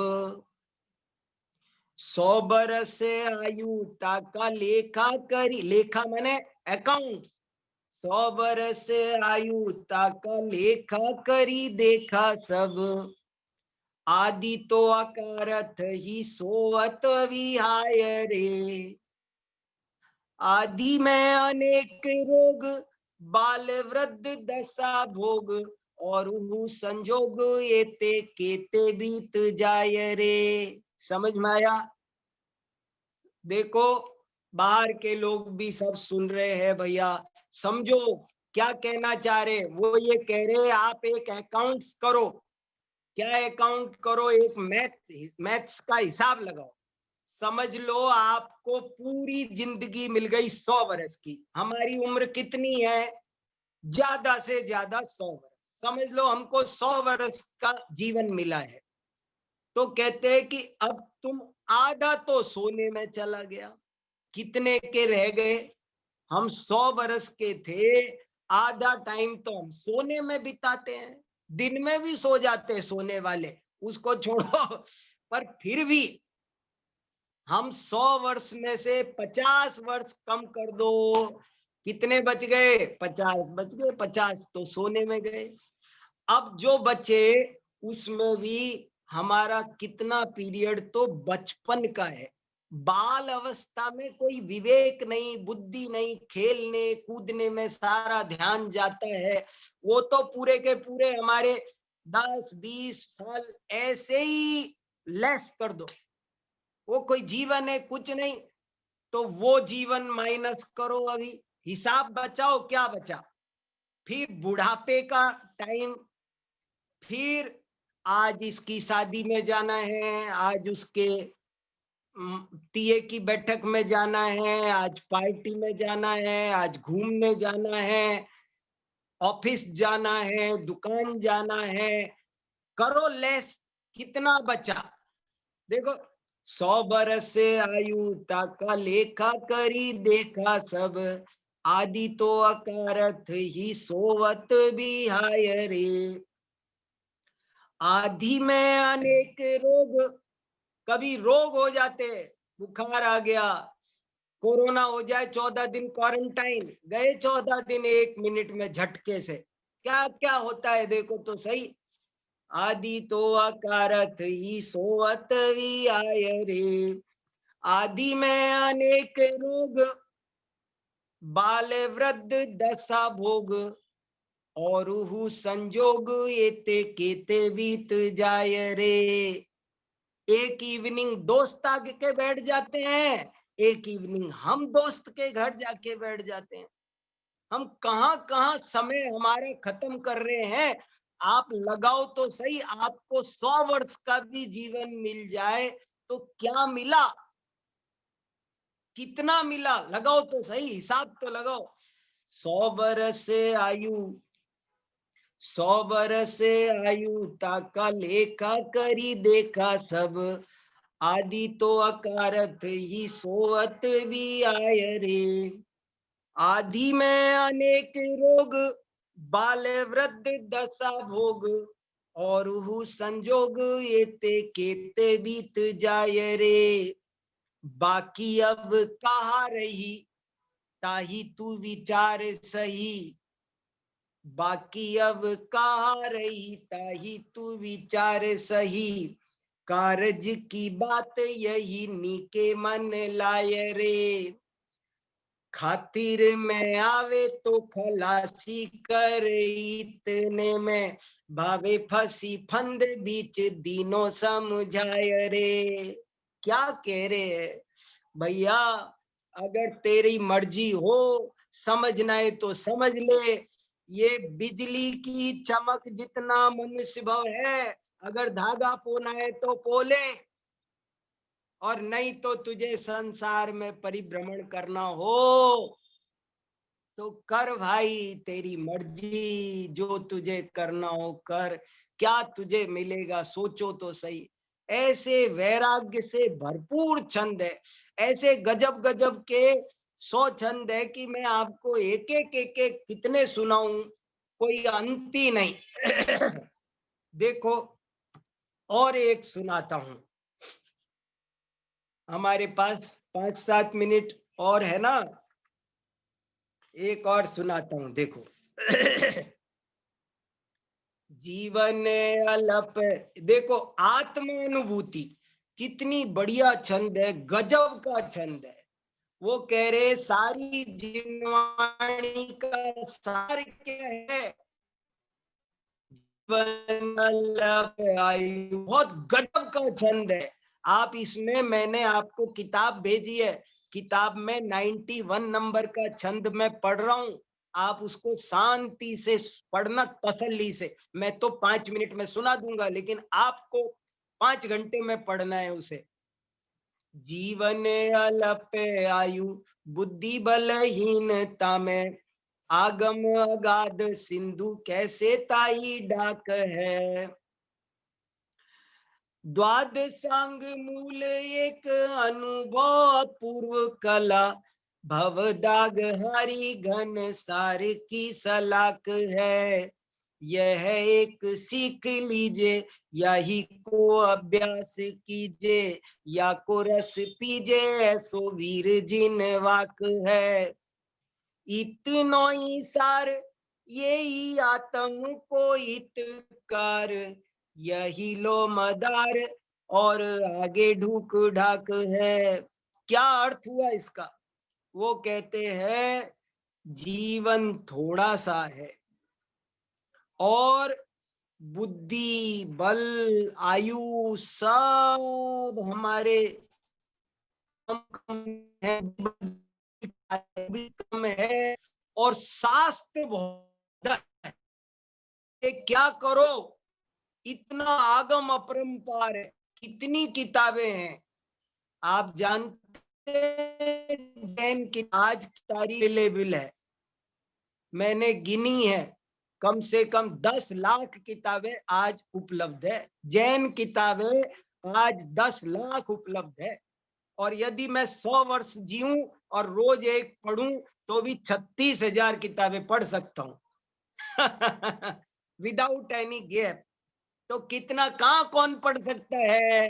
100 बरस आयु ताका लेखा करी, लेखा मैंने अकाउंट, 100 बरस आयु ताका लेखा करी देखा सब, आदि तो अकारथ ही सोवत विहाय रे, आदि में अनेक रोग बाल वृद्ध दशा भोग, और संजोग एते केते बीत जाय रे। समझ में आया? देखो बाहर के लोग भी सब सुन रहे हैं भैया, समझो क्या कहना चाह रहे। वो ये कह रहे आप एक अकाउंट्स करो। क्या अकाउंट करो? एक मैथ्स का हिसाब लगाओ। समझ लो आपको पूरी जिंदगी मिल गई 100 वर्ष की। हमारी उम्र कितनी है? ज्यादा से ज्यादा 100 वर्ष। समझ लो हमको 100 वर्ष का जीवन मिला है। तो कहते हैं कि अब तुम आधा तो सोने में चला गया। कितने के रह गए? हम 100 वर्ष के थे, आधा टाइम तो हम सोने में बिताते हैं। दिन में भी सो जाते हैं सोने वाले, उसको छोड़ो। पर फिर भी हम 100 वर्ष में से 50 वर्ष कम कर दो, कितने बच गए? 50 बच गए। 50 तो सोने में गए। अब जो बचे उसमें भी हमारा कितना पीरियड तो बचपन का है। बाल अवस्था में कोई विवेक नहीं, बुद्धि नहीं, खेलने कूदने में सारा ध्यान जाता है। वो तो पूरे के पूरे हमारे 10-20 साल ऐसे ही लेस कर दो, वो कोई जीवन है? कुछ नहीं। तो वो जीवन माइनस करो, अभी हिसाब बचाओ क्या बचा। फिर बुढ़ापे का टाइम, फिर आज इसकी शादी में जाना है, आज उसके टीए की बैठक में जाना है, आज पार्टी में जाना है, आज घूमने जाना है, ऑफिस जाना है, दुकान जाना है। करो लेस, कितना बचा? देखो 100 बरस से आयु ताका लेखा करी देखा सब, आदि तो अकारथ ही सोवत बिहाय रे, आदि में अनेक रोग, कभी रोग हो जाते, बुखार आ गया, कोरोना हो जाए, 14 दिन क्वारंटाइन, गए 14 दिन 1 मिनट में झटके से। क्या क्या होता है देखो तो सही। आदि तो अकारथ ही सोवत विहाय रे, आदि में अनेक रोग बाल वृद्ध दशा भोग, और संजोग एते केते बीत जाय रे। एक इवनिंग दोस्त आगे के बैठ जाते हैं, एक इवनिंग हम दोस्त के घर जाके बैठ जाते हैं। हम कहां कहां समय हमारा खत्म कर रहे हैं। आप लगाओ तो सही, आपको 100 वर्ष का भी जीवन मिल जाए तो क्या मिला? कितना मिला? लगाओ तो सही, हिसाब तो लगाओ। 100 बरस आयु, 100 बरस आयु ताका लेखा करी देखा सब, आदि तो अकारथ ही सोवत भी आय रे, आदि में अनेक रोग बाल वृद्ध दशा भोग, और संजोग एते केते बीत जाय रे, बाकी अब कहा रही ताही तू विचार सही, बाकी अब कहा रही ताही तू विचार सही, कारज की बात यही नीके मन लाय रे, खातिर में आवे तो खलासी कर, इतने में भावे फंसी फंद बीच दिनों समझाय रे। क्या कह रहे हैं भैया? अगर तेरी मर्जी हो समझना है तो समझ ले। ये बिजली की चमक जितना मनुष्य भाव है, अगर धागा पोना है तो पोले, और नहीं तो तुझे संसार में परिभ्रमण करना हो तो कर भाई, तेरी मर्जी, जो तुझे करना हो कर, क्या तुझे मिलेगा सोचो तो सही। ऐसे वैराग्य से भरपूर छंद है, ऐसे गजब गजब के 100 छंद है कि मैं आपको एक एक कितने सुनाऊं, कोई अंत ही नहीं। देखो, और एक सुनाता हूं, हमारे पास 5-7 मिनट और है ना, एक और सुनाता हूं, देखो। जीवन अलप, देखो आत्मानुभूति, कितनी बढ़िया छंद है, गजब का छंद है। वो कह रहे सारी जीववाणी का सार क्या है, जीवन अलप आयु, बहुत गजब का छंद है। आप इसमें, मैंने आपको किताब भेजी है, किताब में 91 नंबर का छंद मैं पढ़ रहा हूं, आप उसको शांति से पढ़ना, तसल्ली से। मैं तो 5 मिनट में सुना दूंगा, लेकिन आपको 5 घंटे में पढ़ना है उसे। जीवन अलप आयु, बुद्धि बलहीनता में, आगम अगाध सिंधु कैसे ताई डाक है। द्वादशांग मूल एक अनुभव पूर्व कला, भव दाग हरि घन सार की सलाक है। यह एक सीख लीजिए, यही को अभ्यास कीजिए, या को रस पीजे, ऐसो वीर जिन वाक है। इतनो ही सार यही आत्म को हितकार, यही लो मदार और आगे ढूक ढाक है। क्या अर्थ हुआ इसका? वो कहते हैं जीवन थोड़ा सा है और बुद्धि बल आयु सब हमारे कम है, भी कम है, और शास्त्र बहुत है। क्या करो, इतना आगम अपरंपार है, कितनी किताबें हैं। आप जानते जैन की आज की तारीख अवेलेबल है, मैंने गिनी है, कम से कम 10 लाख किताबें आज उपलब्ध है, जैन किताबें आज 10 लाख उपलब्ध है। और यदि मैं 100 वर्ष जीऊं और रोज एक पढ़ूं तो भी 36,000 किताबें पढ़ सकता हूं। Without any gap. तो कितना, कहां कौन पढ़ सकता है?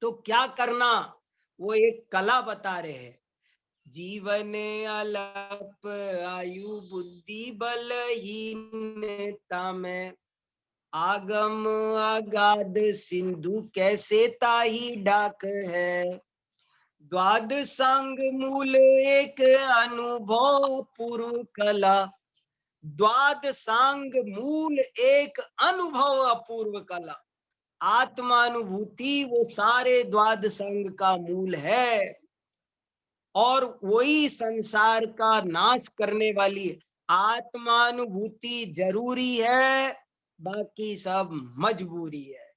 तो क्या करना, वो एक कला बता रहे हैं। जीवन अलप आयु बुद्धि बलहीनता में, आगम अगाध सिंधु कैसे ताही डाक है। द्वादशांग मूल एक अनुभव पूर्व कला, द्वादशांग मूल एक अनुभव अपूर्व कला। आत्मानुभूति वो सारे द्वादशांग का मूल है, और वही संसार का नाश करने वाली है। आत्मानुभूति जरूरी है, बाकी सब मजबूरी है।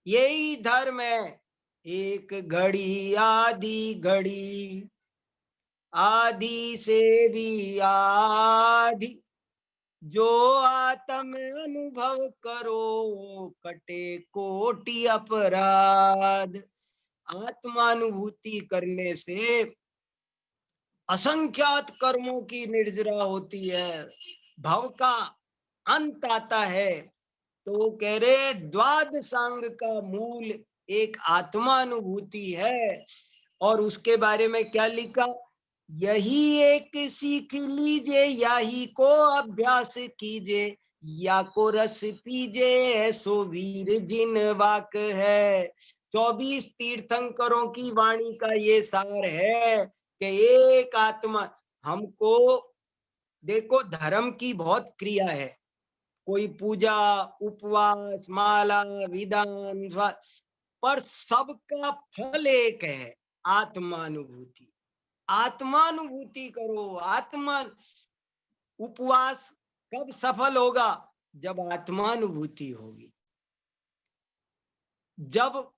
यही धर्म है। एक घड़ी आधी घड़ी, आधी से भी आधी, जो आत्म अनुभव करो कटे कोटि अपराध। आत्मानुभूति करने से असंख्यात कर्मों की निर्जरा होती है, भव का अंत आता है। तो वो कह रहे द्वादशांग का मूल एक आत्मानुभूति है। और उसके बारे में क्या लिखा, यही एक सीख लीजिए, यही को अभ्यास कीजिए, या को रस पीजे, ऐसो वीर जिन वाक है। 24 तीर्थंकरों की वाणी का ये सार है कि एक आत्मा हमको, देखो धर्म की बहुत क्रिया है, कोई पूजा उपवास माला विधान, पर सबका फल एक है, आत्मानुभूति। आत्मानुभूति करो। आत्मा उपवास कब सफल होगा? जब आत्मानुभूति होगी। जब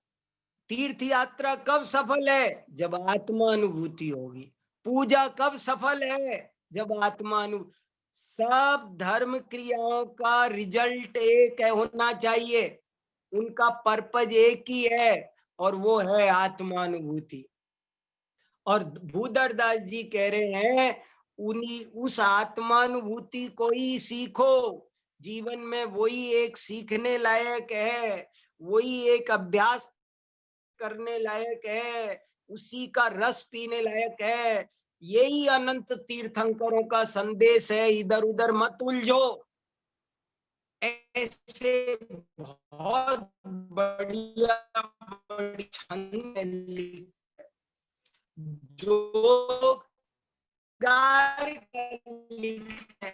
तीर्थ यात्रा कब सफल है? जब आत्मानुभूति होगी। पूजा कब सफल है? जब आत्मानुभूति। सब धर्म क्रियाओं का रिजल्ट एक है, होना चाहिए, उनका पर्पज एक ही है, और वो है आत्मानुभूति। और भूधर दास जी कह रहे हैं उन्हीं उस आत्मानुभूति को ही सीखो। जीवन में वही एक सीखने लायक है, वही एक अभ्यास करने लायक है, उसी का रस पीने लायक है। यही अनंत तीर्थंकरों का संदेश है। इधर उधर मत उलझो। ऐसे बहुत बढ़िया बड़ी छंद जो गार लिखे,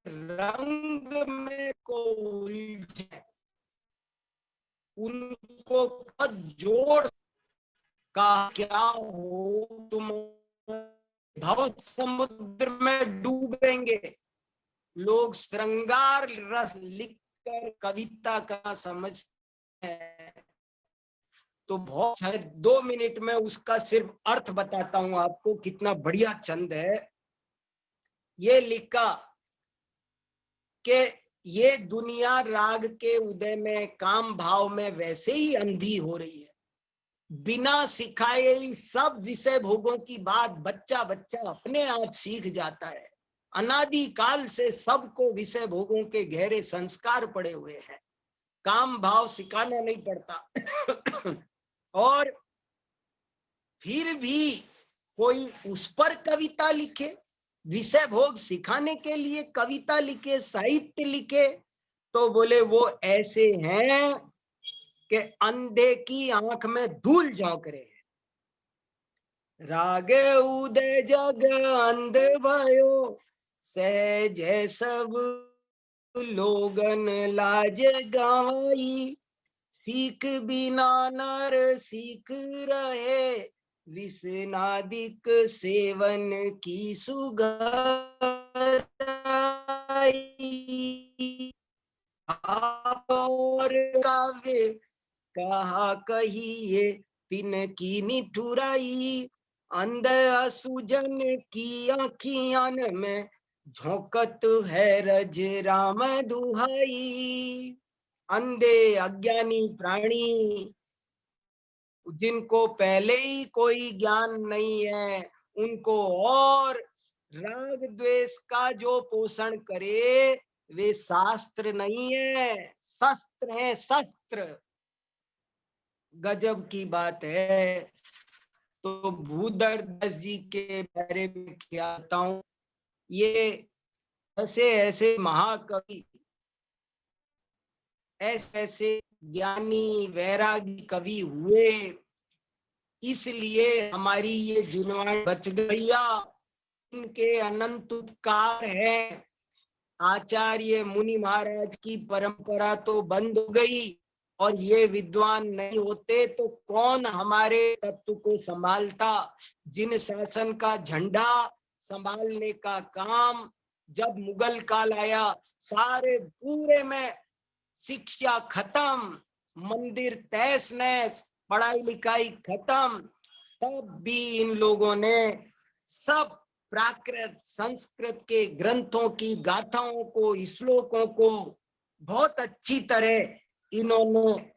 रंग में को उलझे, उनको जोड़ का क्या हो, तुम भव समुद्र में डूबेंगे। लोग श्रृंगार रस लिखकर कविता का समझते हैं, तो बहुत शायद 2 मिनट में उसका सिर्फ अर्थ बताता हूं आपको, कितना बढ़िया छंद है। ये लिखा कि ये दुनिया राग के उदय में, काम भाव में वैसे ही अंधी हो रही है। बिना सिखाए ही सब विषय भोगों की बात बच्चा बच्चा अपने आप सीख जाता है। अनादि काल से सबको विषय भोगों के गहरे संस्कार पड़े हुए हैं, काम भाव सिखाना नहीं पड़ता। और फिर भी कोई उस पर कविता लिखे, विषय भोग सिखाने के लिए कविता लिखे, साहित्य लिखे, तो बोले वो ऐसे हैं कि अंधे की आंख में धूल झोंक रहे हैं। राग उदय जग अंध भयो, सहज सब लोगन लाज गाई। सीख बिना नर सीख रहे, विषनादिक सेवन की सुगंधाई। और काव्य कहा कहिए तिनकी निठुराई, अंध असुजन की आँखियान में झोंकत है रज राम दुहाई। अंधे अज्ञानी प्राणी, जिनको पहले ही कोई ज्ञान नहीं है, उनको और राग द्वेष का जो पोषण करे, वे शास्त्र नहीं है, शस्त्र है, शस्त्र। गजब की बात है। तो भूधर दास जी के बारे में क्या बताऊं, ये ऐसे ऐसे महाकवि, ऐसे ऐसे ज्ञानी वैरागी कवि हुए, इसलिए हमारी ये जिनवाणी बच गईया। इनके अनंत उपकार है। आचार्य मुनि महाराज की परंपरा तो बंद हो गई, और ये विद्वान नहीं होते तो कौन हमारे तत्व को संभालता। जिन शासन का झंडा संभालने का काम जब मुगल काल आया, सारे पूरे में शिक्षा खत्म, मंदिर तहस नहस, पढ़ाई लिखाई खत्म, तब भी इन लोगों ने सब प्राकृत संस्कृत के ग्रंथों की गाथाओं को, श्लोकों को बहुत अच्छी तरह इन्होंने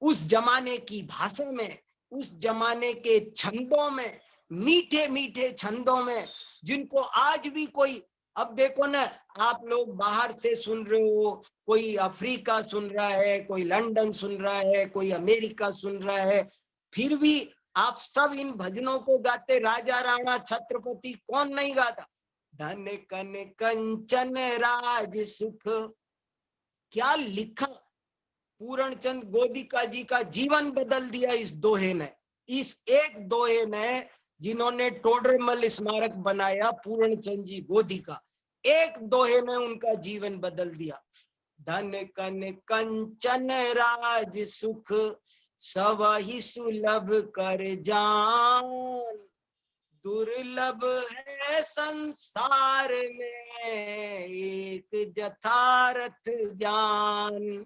उस जमाने की भाषा में, उस जमाने के छंदों में, मीठे मीठे छंदों में, जिनको आज भी कोई, अब देखो ना, आप लोग बाहर से सुन रहे हो, कोई अफ्रीका सुन रहा है, कोई लंदन सुन रहा है, कोई अमेरिका सुन रहा है, फिर भी आप सब इन भजनों को गाते। राजा राणा छत्रपति कौन नहीं गाता? धन कन कंचन राज सुख, क्या लिखा। पूर्ण चंद गोदिका जी का जीवन बदल दिया इस दोहे ने, इस एक दोहे ने, जिन्होंने टोडरमल स्मारक बनाया, पूर्ण चंद जी गोदिका, एक दोहे ने उनका जीवन बदल दिया। धन कन कंचन राज सुख, सब ही सुलभ कर जान। दुर्लभ है संसार में एक जथारथ ज्ञान।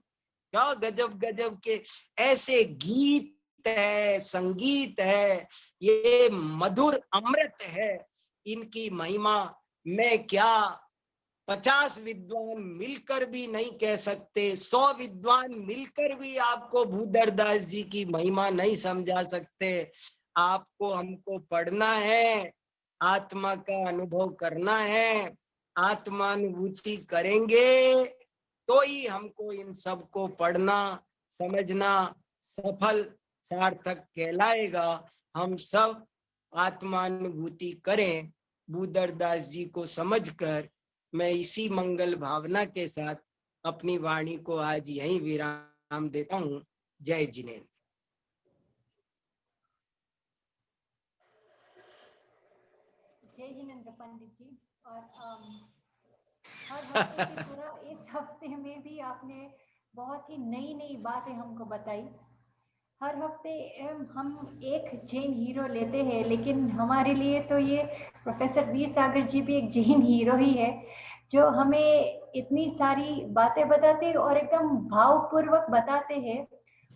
क्या गजब गजब के ऐसे गीत है, संगीत है, ये मधुर अमृत है। इनकी महिमा मैं क्या 50 विद्वान मिलकर भी नहीं कह सकते, 100 विद्वान मिलकर भी आपको भूधर दास जी की महिमा नहीं समझा सकते। आपको हमको पढ़ना है, आत्मा का अनुभव करना है, आत्मानुभूति करेंगे तो ही हमको इन सब को पढ़ना समझना सफल सार्थक कहलाएगा। हम सब आत्मानुभूति करें भूधर दास जी को समझकर। मैं इसी मंगल भावना के साथ अपनी वाणी को आज यहीं विराम देता हूँ। जय जिनेन्द्र। जय जिनेन्द्र पंडित जी। और हर हफ्ते की तरह इस हफ्ते में भी आपने बहुत ही नई नई बातें हमको बताई। हर हफ्ते हम एक जैन हीरो लेते हैं, लेकिन हमारे लिए तो ये प्रोफेसर वीर सागर जी भी एक जैन हीरो ही है, जो हमें इतनी सारी बातें बताते हैं और एकदम भावपूर्वक बताते हैं,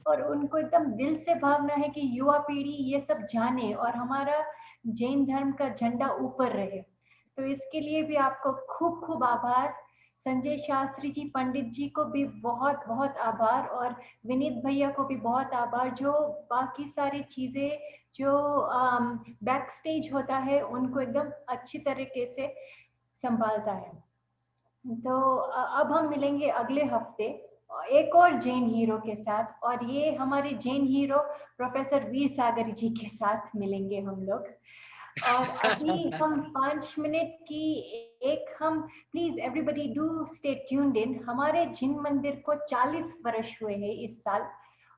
और उनको एकदम दिल से भावना है कि युवा पीढ़ी ये सब जाने और हमारा जैन धर्म का झंडा ऊपर रहे। तो इसके लिए भी आपको खूब खूब आभार। संजय शास्त्री जी पंडित जी को भी बहुत बहुत आभार, और विनीत भैया को भी बहुत आभार, जो बाकी सारी चीज़ें जो बैक स्टेज होता है उनको एकदम अच्छी तरीके से संभालता है। तो अब हम मिलेंगे अगले हफ्ते एक और जैन हीरो के साथ, और ये हमारे जैन हीरो प्रोफेसर वीर सागर जी के साथ मिलेंगे हम लोग। और अभी हम 5 मिनट की एक हम please everybody do stay tuned in. हमारे जिन मंदिर को 40 वर्ष हुए हैं इस साल,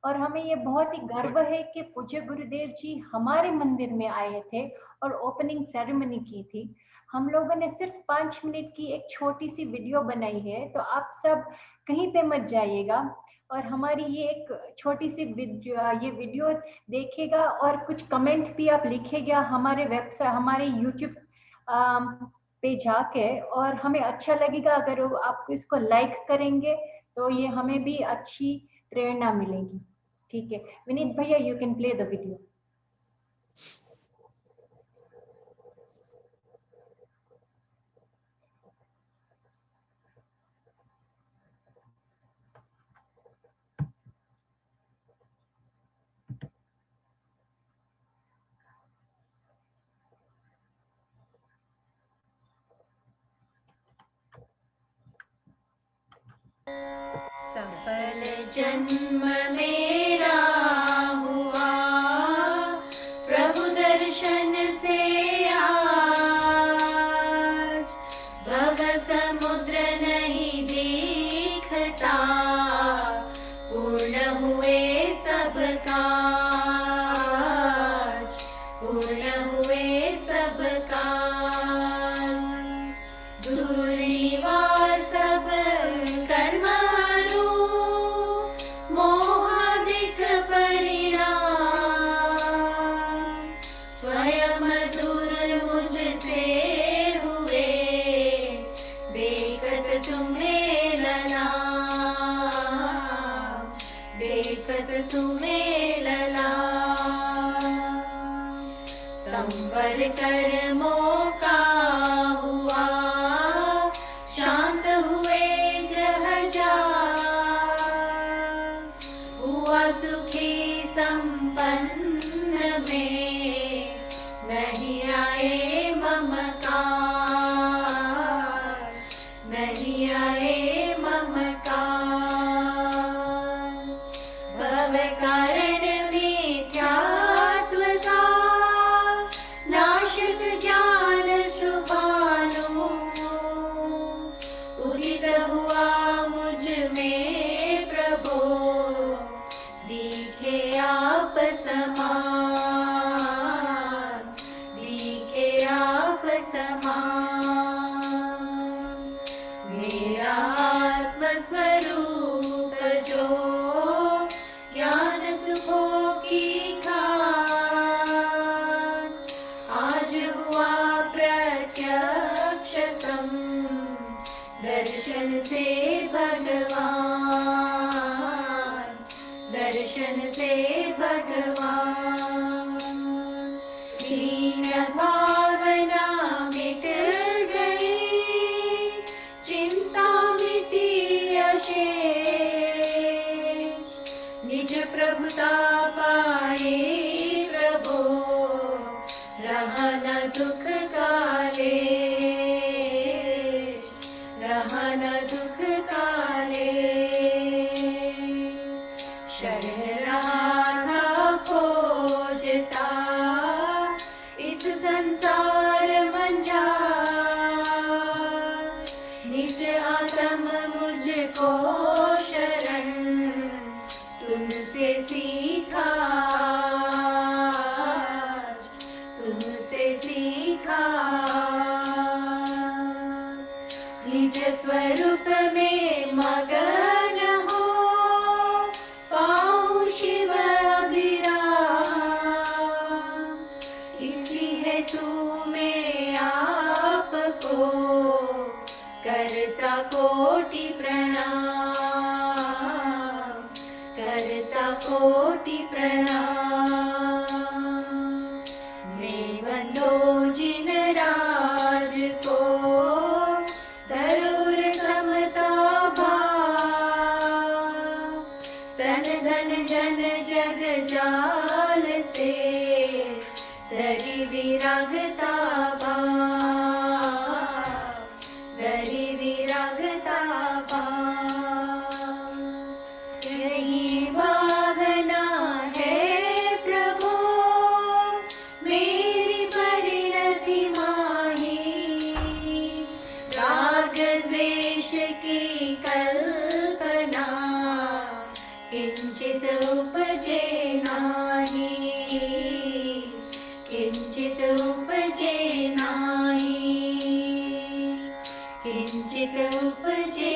और हमें ये बहुत ही गर्व है कि पूज्य गुरुदेव जी हमारे मंदिर में आए थे और ओपनिंग सेरेमनी की थी। हम लोगों ने सिर्फ 5 मिनट की एक छोटी सी वीडियो बनाई है, तो आप सब कहीं पे मत जाइएगा और हमारी ये एक छोटी सी वीडियो देखिएगा, और कुछ कमेंट भी आप लिखिएगा हमारे वेबसाइट, हमारे यूट्यूब पे जाके, और हमें अच्छा लगेगा अगर आप इसको लाइक करेंगे, तो ये हमें भी अच्छी प्रेरणा मिलेगी। ठीक है विनीत भैया, you can play the video. सफल जन्म मेरा हुआ प्रभु दर्शन से आज, भव समुद्र नहीं दिखता, पूर्ण हुए सब काज, पूर्ण हुए सब काज। दूर निवार सब कर्म मोहादिक परिणाम, स्वयं दूर मुझसे हुए, देखत तुम्हें ललाम, देखत तुम्हें ललाम। संवर कर्मों का हुआ, शांत हुए ग्रह जाग, हुआ सुखी संपन्न में, नहीं आए ममकार, नहीं आए ममकार। भव कारण मिथ्यात्व का, नाशक ज्ञान सुभानु, उदित हुआ मुझ में प्रभो, दिखे आप समान, दिखे आप समान। मेरा आत्म स्वरूप जो ज्ञान सुखों की खान, आज हुआ प्रत्यक्ष दर्शन से भगवान, स्वरूप में मगन हो, पाऊं शिव अभिराम। इसी है तू में आपको करता कोटि प्रणाम, करता कोटि प्रणाम। मैं वंदो जिन राज को धरुर समता भाव, तन धन जन जग जाल से धरि विरागता भाव, धरि विरागता भाव। यही भावना है प्रभु मेरी परिणति माही, राग द्वेष की कल्पना किंचित उपजे नाही, किंचित उपजे नाही, किंचित उपजे।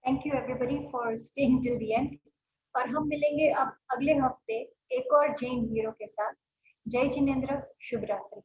Thank you everybody for staying till the end. और हम मिलेंगे अब अगले हफ्ते एक और जैन हीरो के साथ। जय जिनेंद्र, शुभ रात्रि।